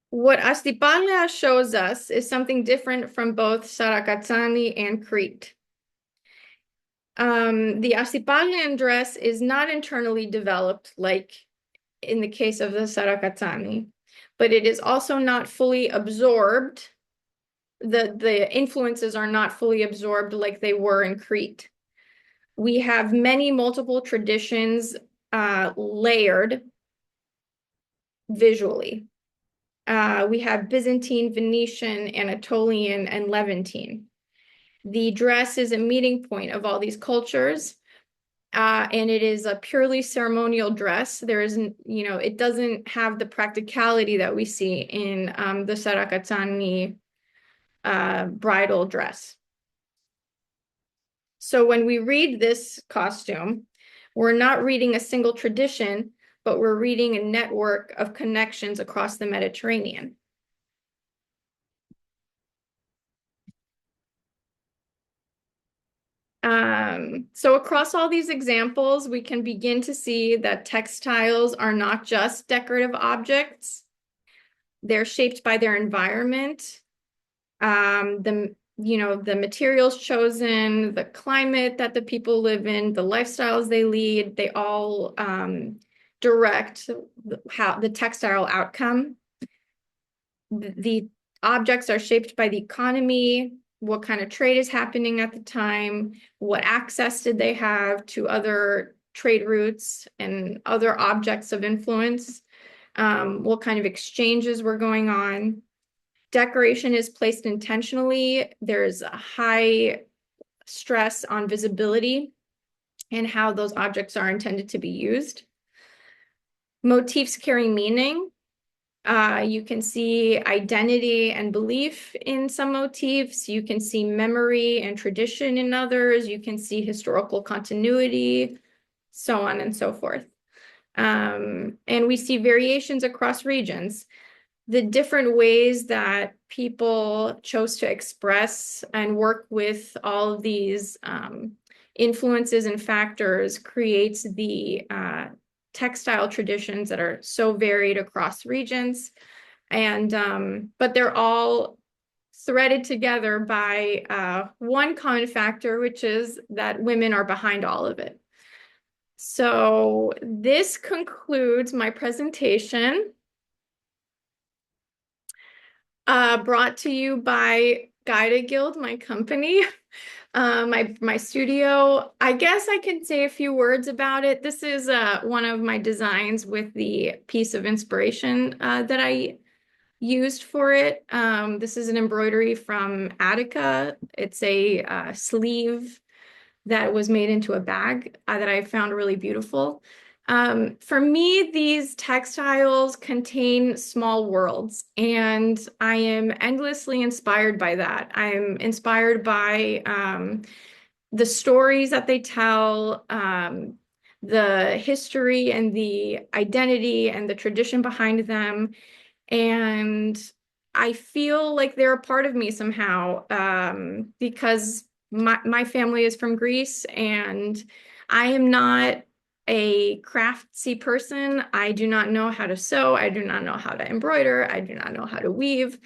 What Astypalaia shows us is something different from both Sarakatsani and Crete. The Astypalian dress is not internally developed like in the case of the Sarakatsani, but it is also not fully absorbed. The influences are not fully absorbed like they were in Crete. We have many multiple traditions layered visually. We have Byzantine, Venetian, Anatolian, and Levantine. The dress is a meeting point of all these cultures, and it is a purely ceremonial dress. There isn't, it doesn't have the practicality that we see in the Sarakatsani bridal dress. So when we read this costume, we're not reading a single tradition, but we're reading a network of connections across the Mediterranean. So across all these examples, we can begin to see that textiles are not just decorative objects. They're shaped by their environment, the materials chosen, the climate that the people live in, the lifestyles they lead, they all direct how the textile outcome. The objects are shaped by the economy, what kind of trade is happening at the time, what access did they have to other trade routes and other objects of influence, what kind of exchanges were going on. Decoration is placed intentionally. There's a high stress on visibility and how those objects are intended to be used. Motifs carry meaning. You can see identity and belief in some motifs. You can see memory and tradition in others. You can see historical continuity, so on and so forth. And we see variations across regions. The different ways that people chose to express and work with all of these influences and factors creates the textile traditions that are so varied across regions. And but they're all threaded together by one common factor, which is that women are behind all of it. So this concludes my presentation, brought to you by Guida Guild, my company. My studio. I guess I can say a few words about it. This is one of my designs with the piece of inspiration that I used for it. This is an embroidery from Attica. It's a sleeve that was made into a bag that I found really beautiful. For me, these textiles contain small worlds, and I am endlessly inspired by that. I'm inspired by the stories that they tell, the history and the identity and the tradition behind them. And I feel like they're a part of me somehow, because my family is from Greece and I am not a craftsy person. I do not know how to sew. I do not know how to embroider. I do not know how to weave.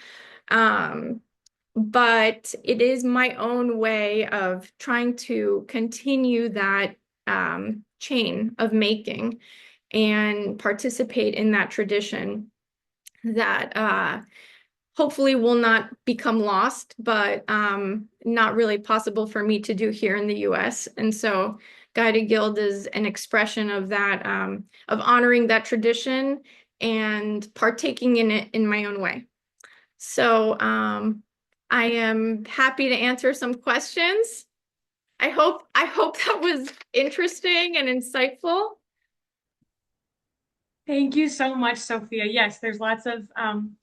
But it is my own way of trying to continue that chain of making and participate in that tradition that hopefully will not become lost, but not really possible for me to do here in the US. And so Guided Guild is an expression of that, of honoring that tradition and partaking in it in my own way. So I am happy to answer some questions. I hope that was interesting and insightful. Thank you so much, Sophia. Yes, there's lots of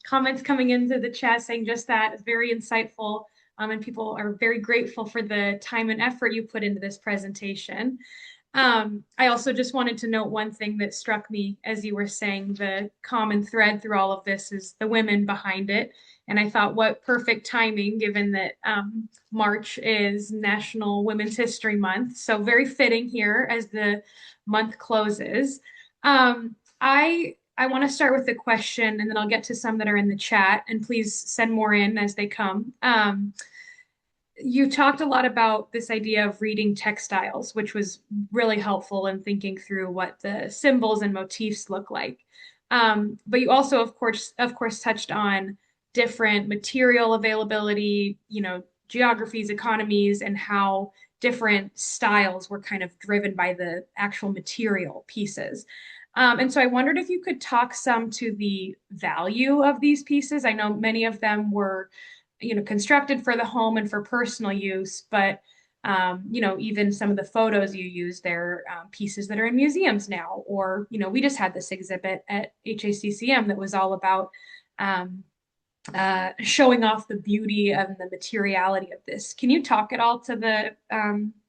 comments coming into the chat saying just that. It's very insightful, and people are very grateful for the time and effort you put into this presentation. I also just wanted to note one thing that struck me as you were saying the common thread through all of this is the women behind it. And I thought, what perfect timing given that March is National Women's History Month. So very fitting here as the month closes. I I want to start with a question and then I'll get to some that are in the chat, and please send more in as they come. You talked a lot about this idea of reading textiles, which was really helpful in thinking through what the symbols and motifs look like. But you also, of course, touched on different material availability, geographies, economies, and how different styles were kind of driven by the actual material pieces. And so I wondered if you could talk some to the value of these pieces. I know many of them were constructed for the home and for personal use, but even some of the photos you use, they're pieces that are in museums now, or we just had this exhibit at HACCM that was all about showing off the beauty and the materiality of this. Can you talk at all to the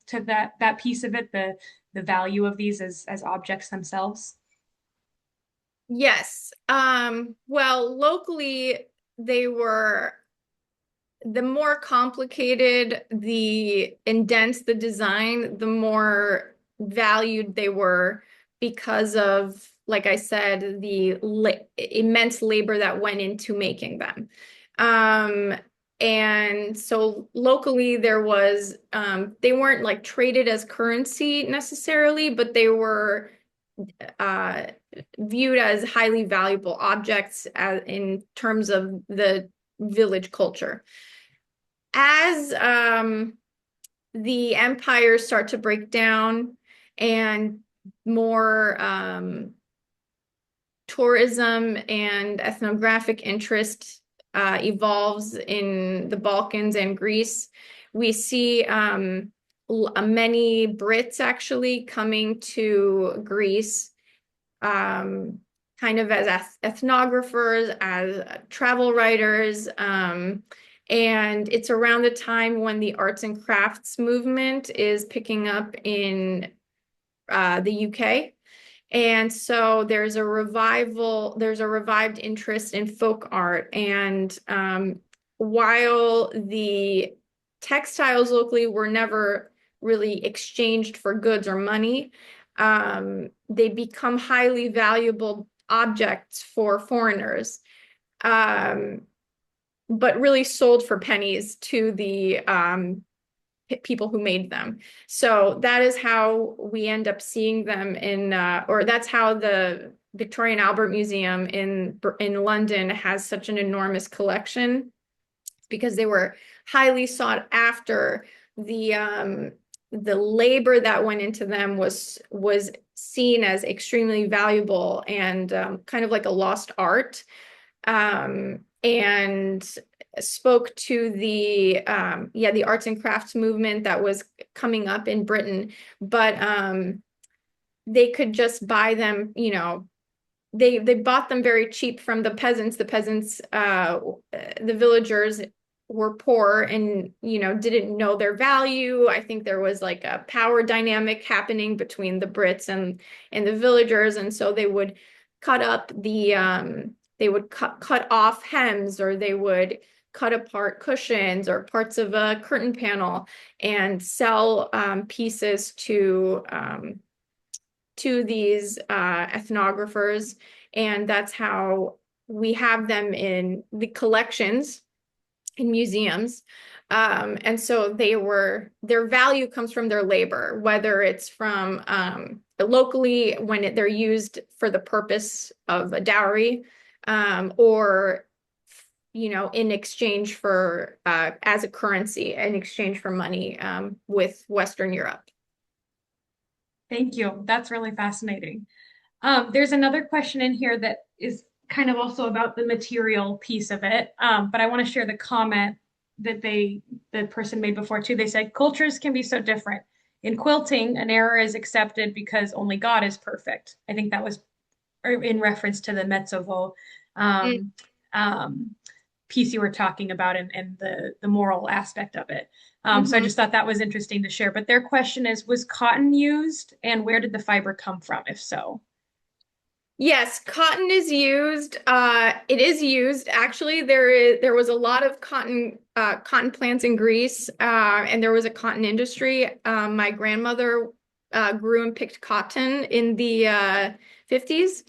to that piece of it, the value of these as objects themselves? Yes. Well, locally, they were the more complicated and dense the design, the more valued they were because of, like I said, the immense labor that went into making them. And so locally there was, they weren't like traded as currency necessarily, but they were uh, viewed as highly valuable objects in terms of the village culture. As the empires start to break down and more tourism and ethnographic interest evolves in the Balkans and Greece, we see many Brits actually coming to Greece kind of as ethnographers, as travel writers. And it's around the time when the arts and crafts movement is picking up in the UK. And so there's a revived interest in folk art. And while the textiles locally were never really exchanged for goods or money, they become highly valuable objects for foreigners, but really sold for pennies to the people who made them. So that is how we end up seeing them or that's how the Victoria and Albert Museum in London has such an enormous collection, because they were highly sought after. The labor that went into them was seen as extremely valuable and kind of like a lost art, and spoke to the arts and crafts movement that was coming up in Britain. But they could just buy them, they bought them very cheap from the peasants. The villagers were poor and didn't know their value. I think there was like a power dynamic happening between the Brits and the villagers, and so they would cut up cut off hems, or they would cut apart cushions or parts of a curtain panel and sell pieces to these ethnographers. And that's how we have them in the collections in museums. And so their value comes from their labor, whether it's from locally when they're used for the purpose of a dowry, or in exchange for as a currency, in exchange for money with Western Europe. Thank you. That's really fascinating. There's another question in here that is kind of also about the material piece of it, but I want to share the comment that the person made before too. They said, cultures can be so different. In quilting, an error is accepted because only God is perfect. I think that was in reference to the mezzovo piece you were talking about, and the moral aspect of it. So I just thought that was interesting to share. But their question is, was cotton used, and where did the fiber come from, if so? Yes, cotton is used. It is used. Actually, there was a lot of cotton plants in Greece, and there was a cotton industry. My grandmother grew and picked cotton in the 50s.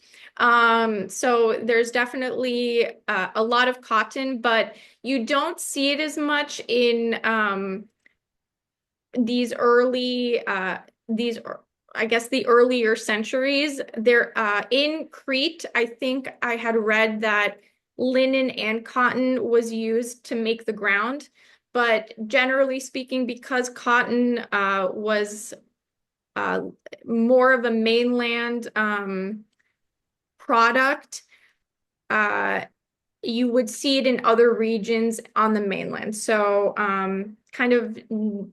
So there's definitely a lot of cotton, but you don't see it as much in these early these I guess the earlier centuries. There in Crete, I think I had read that linen and cotton was used to make the ground. But generally speaking, because cotton was uh, more of a mainland product, uh, you would see it in other regions on the mainland. So kind of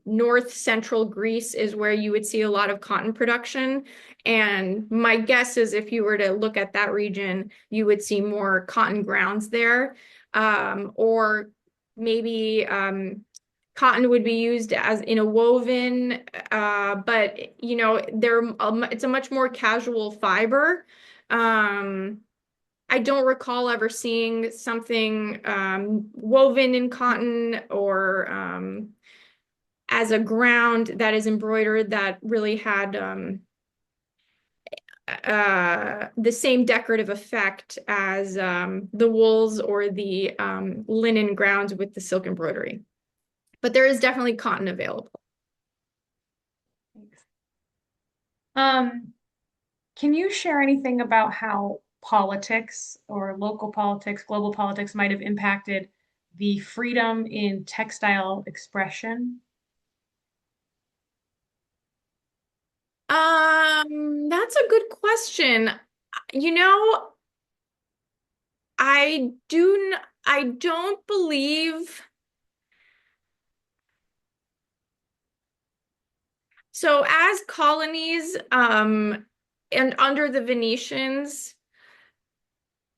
north central Greece is where you would see a lot of cotton production. And my guess is if you were to look at that region, you would see more cotton grounds there. Or maybe cotton would be used as in a woven, but you know, it's a much more casual fiber. Um, I don't recall ever seeing something woven in cotton or as a ground that is embroidered that really had the same decorative effect as the wools or the linen grounds with the silk embroidery. But there is definitely cotton available. Thanks. Um, can you share anything about how politics or local politics, global politics might have impacted the freedom in textile expression? That's a good question. You know, I don't believe so. As colonies, and under the Venetians,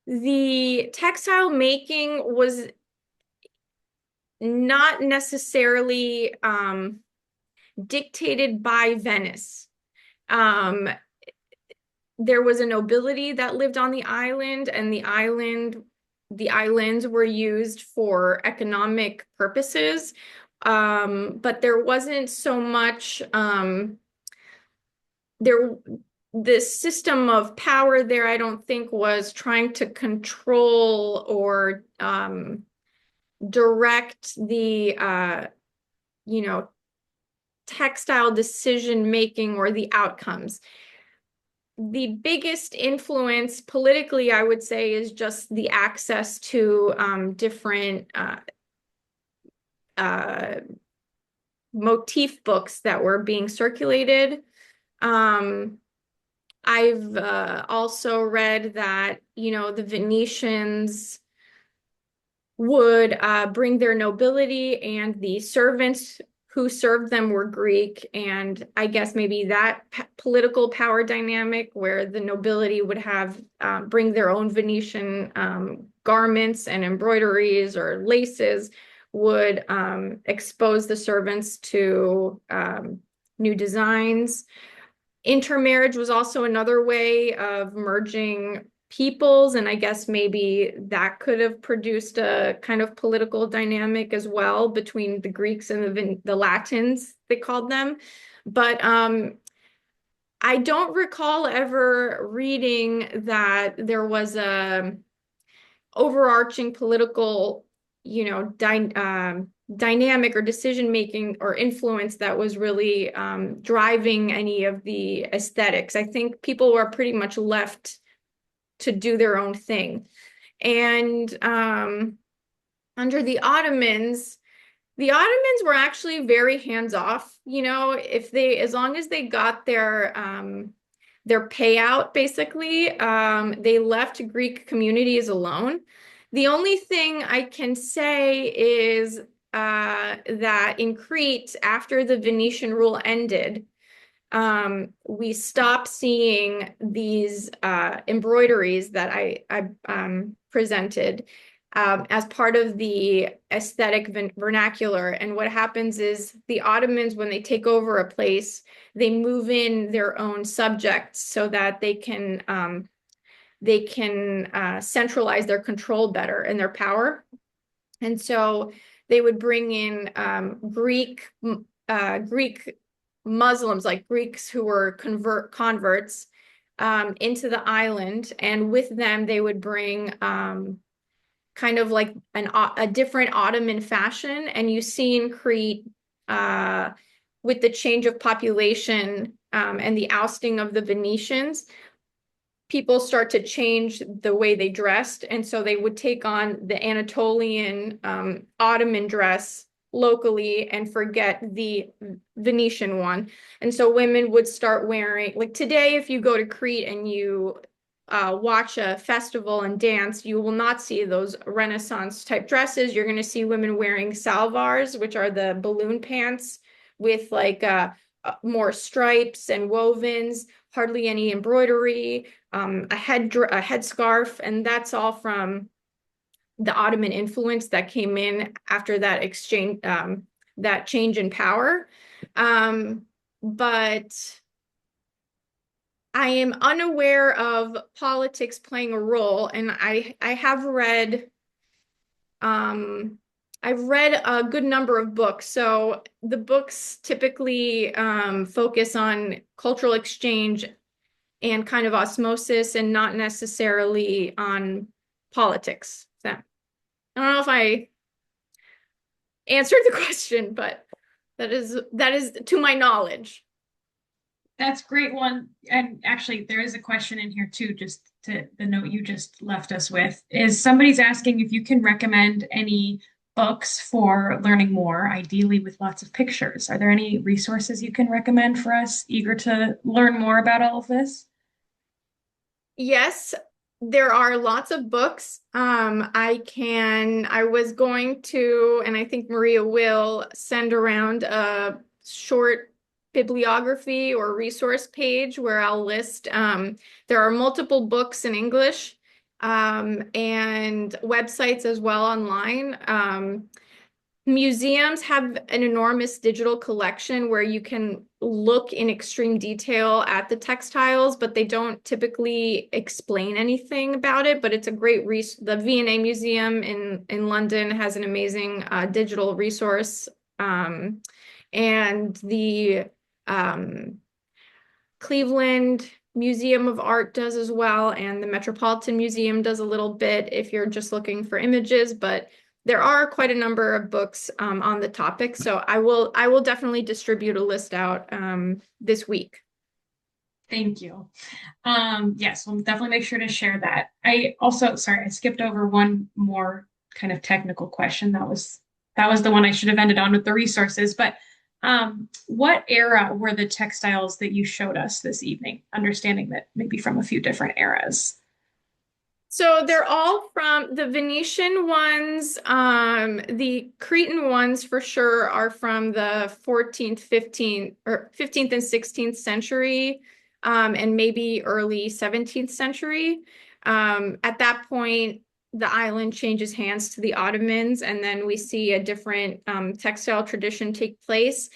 the textile making was not necessarily dictated by Venice. Um, there was a nobility that lived on the island, and the islands were used for economic purposes. But there wasn't so much there the system of power there, I don't think, was trying to control or direct the you know, textile decision making or the outcomes. The biggest influence politically, I would say, is just the access to different uh, motif books that were being circulated. Um, I've also read that, you know, the Venetians would bring their nobility, and the servants who served them were Greek. And I guess maybe that political power dynamic where the nobility would have bring their own Venetian garments and embroideries or laces would expose the servants to new designs. Intermarriage was also another way of merging peoples, and I guess maybe that could have produced a kind of political dynamic as well between the Greeks and the Latins, they called them. But I don't recall ever reading that there was a overarching political, you know, dynamic or decision making or influence that was really driving any of the aesthetics. I think people were pretty much left to do their own thing. And under the Ottomans were actually very hands off. You know, if they, as long as they got their payout, basically, they left Greek communities alone. The only thing I can say is that in Crete, after the Venetian rule ended, we stopped seeing these embroideries that I presented as part of the aesthetic vernacular. And what happens is the Ottomans, when they take over a place, they move in their own subjects so that they can centralize their control better and their power. And so they would bring in Greek Muslims, like Greeks who were converts into the island, and with them they would bring kind of like a different Ottoman fashion. And you see in Crete, uh, with the change of population and the ousting of the Venetians, people start to change the way they dressed. And so they would take on the Anatolian Ottoman dress locally and forget the Venetian one. And so women would start wearing, like today, if you go to Crete and you watch a festival and dance, you will not see those Renaissance type dresses. You're going to see women wearing salvars, which are the balloon pants with like more stripes and wovens, hardly any embroidery, a headscarf, and that's all from the Ottoman influence that came in after that exchange, that change in power. But I am unaware of politics playing a role, and I have read I've read a good number of books. So the books typically focus on cultural exchange and kind of osmosis and not necessarily on politics. So I don't know if I answered the question, but that is to my knowledge. That's great one. And actually, there is a question in here too, just to the note you just left us with, is somebody's asking if you can recommend any books for learning more, ideally with lots of pictures. Are there any resources you can recommend for us eager to learn more about all of this? Yes, there are lots of books. I was going to, and I think Maria will send around a short bibliography or resource page where I'll list, there are multiple books in English, and websites as well online. Museums have an enormous digital collection where you can look in extreme detail at the textiles, but they don't typically explain anything about it. But it's a great the V&A Museum in London has an amazing digital resource. And the Cleveland Museum of Art does as well, and the Metropolitan Museum does a little bit if you're just looking for images, but there are quite a number of books on the topic. So I will definitely distribute a list out this week. Thank you. Yes, we'll definitely make sure to share that. I also, sorry, I skipped over one more kind of technical question. That was the one I should have ended on with the resources. But what era were the textiles that you showed us this evening? Understanding that maybe from a few different eras. So they're all from the Venetian ones. The Cretan ones for sure are from the 14th, 15th, or 15th and 16th century, and maybe early 17th century. At that point, the island changes hands to the Ottomans, and then we see a different textile tradition take place.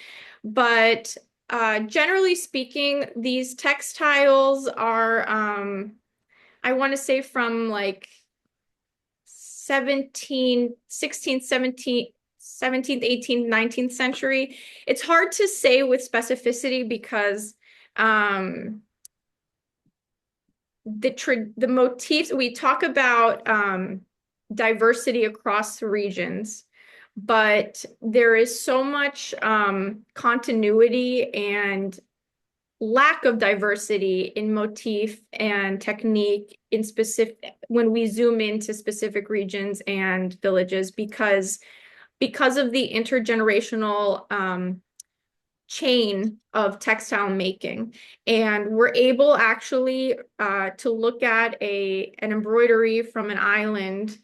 But generally speaking, these textiles are I want to say from like 16th, 17th, 18th, 19th century. It's hard to say with specificity because the motifs, we talk about diversity across the regions, but there is so much continuity and lack of diversity in motif and technique in specific when we zoom into specific regions and villages because of the intergenerational chain of textile making. And we're able actually to look at an embroidery from an island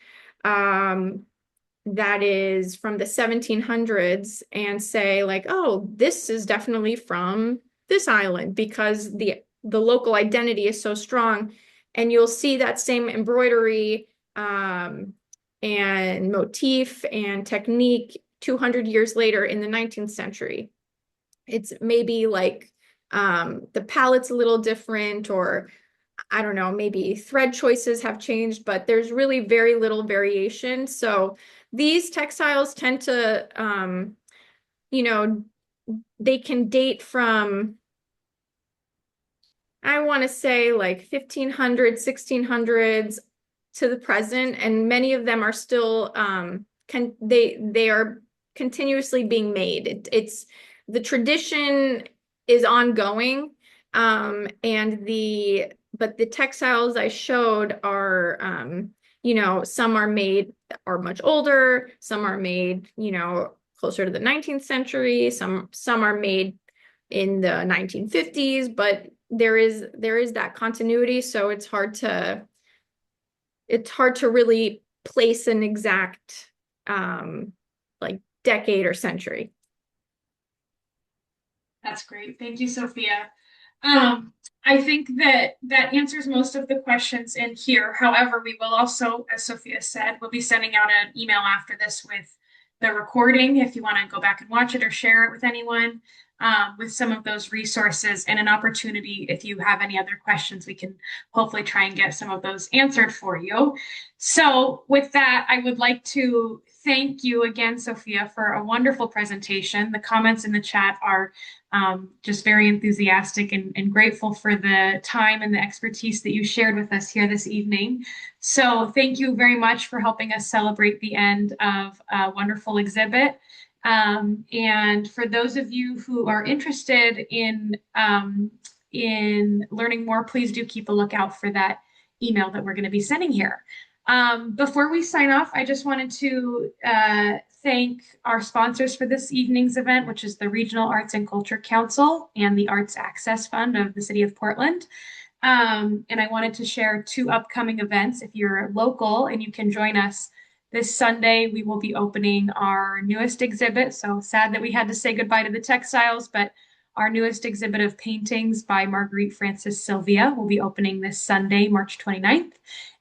that is from the 1700s and say like, oh, this is definitely from this island because the local identity is so strong. And you'll see that same embroidery and motif and technique 200 years later in the 19th century. It's maybe like the palette's a little different, or I don't know, maybe thread choices have changed, but there's really very little variation. So these textiles tend to, you know, they can date from, I want to say like 1500s, 1600s to the present, and many of them are still they are continuously being made. It's the tradition is ongoing, and the textiles I showed are some are made are much older, some are made closer to the 19th century, some are made in the 1950s, but there is that continuity, so it's hard to really place an exact like decade or century. That's great. Thank you, Sophia. I think that that answers most of the questions in here. However, we will also, as Sophia said, we'll be sending out an email after this with the recording if you want to go back and watch it or share it with anyone, with some of those resources and an opportunity. If you have any other questions, we can hopefully try and get some of those answered for you. So with that, I would like to thank you again, Sophia, for a wonderful presentation. The comments in the chat are just very enthusiastic and grateful for the time and the expertise that you shared with us here this evening. So thank you very much for helping us celebrate the end of a wonderful exhibit. And for those of you who are interested in learning more, please do keep a lookout for that email that we're going to be sending here. Before we sign off, I just wanted to thank our sponsors for this evening's event, which is the Regional Arts and Culture Council and the Arts Access Fund of the City of Portland. And I wanted to share two upcoming events. If you're local and you can join us this Sunday, we will be opening our newest exhibit. So sad that we had to say goodbye to the textiles, but our newest exhibit of paintings by Marguerite Francis Sylvia will be opening this Sunday, March 29th.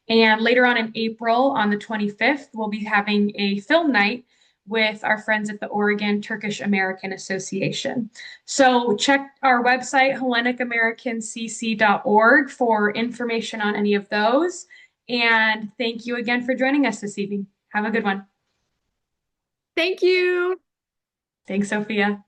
And later on in April, on the 25th, we'll be having a film night with our friends at the Oregon Turkish-American Association. So check our website, Hellenic-American-cc.org, for information on any of those. And thank you again for joining us this evening. Have a good one. Thank you. Thanks, Sophia.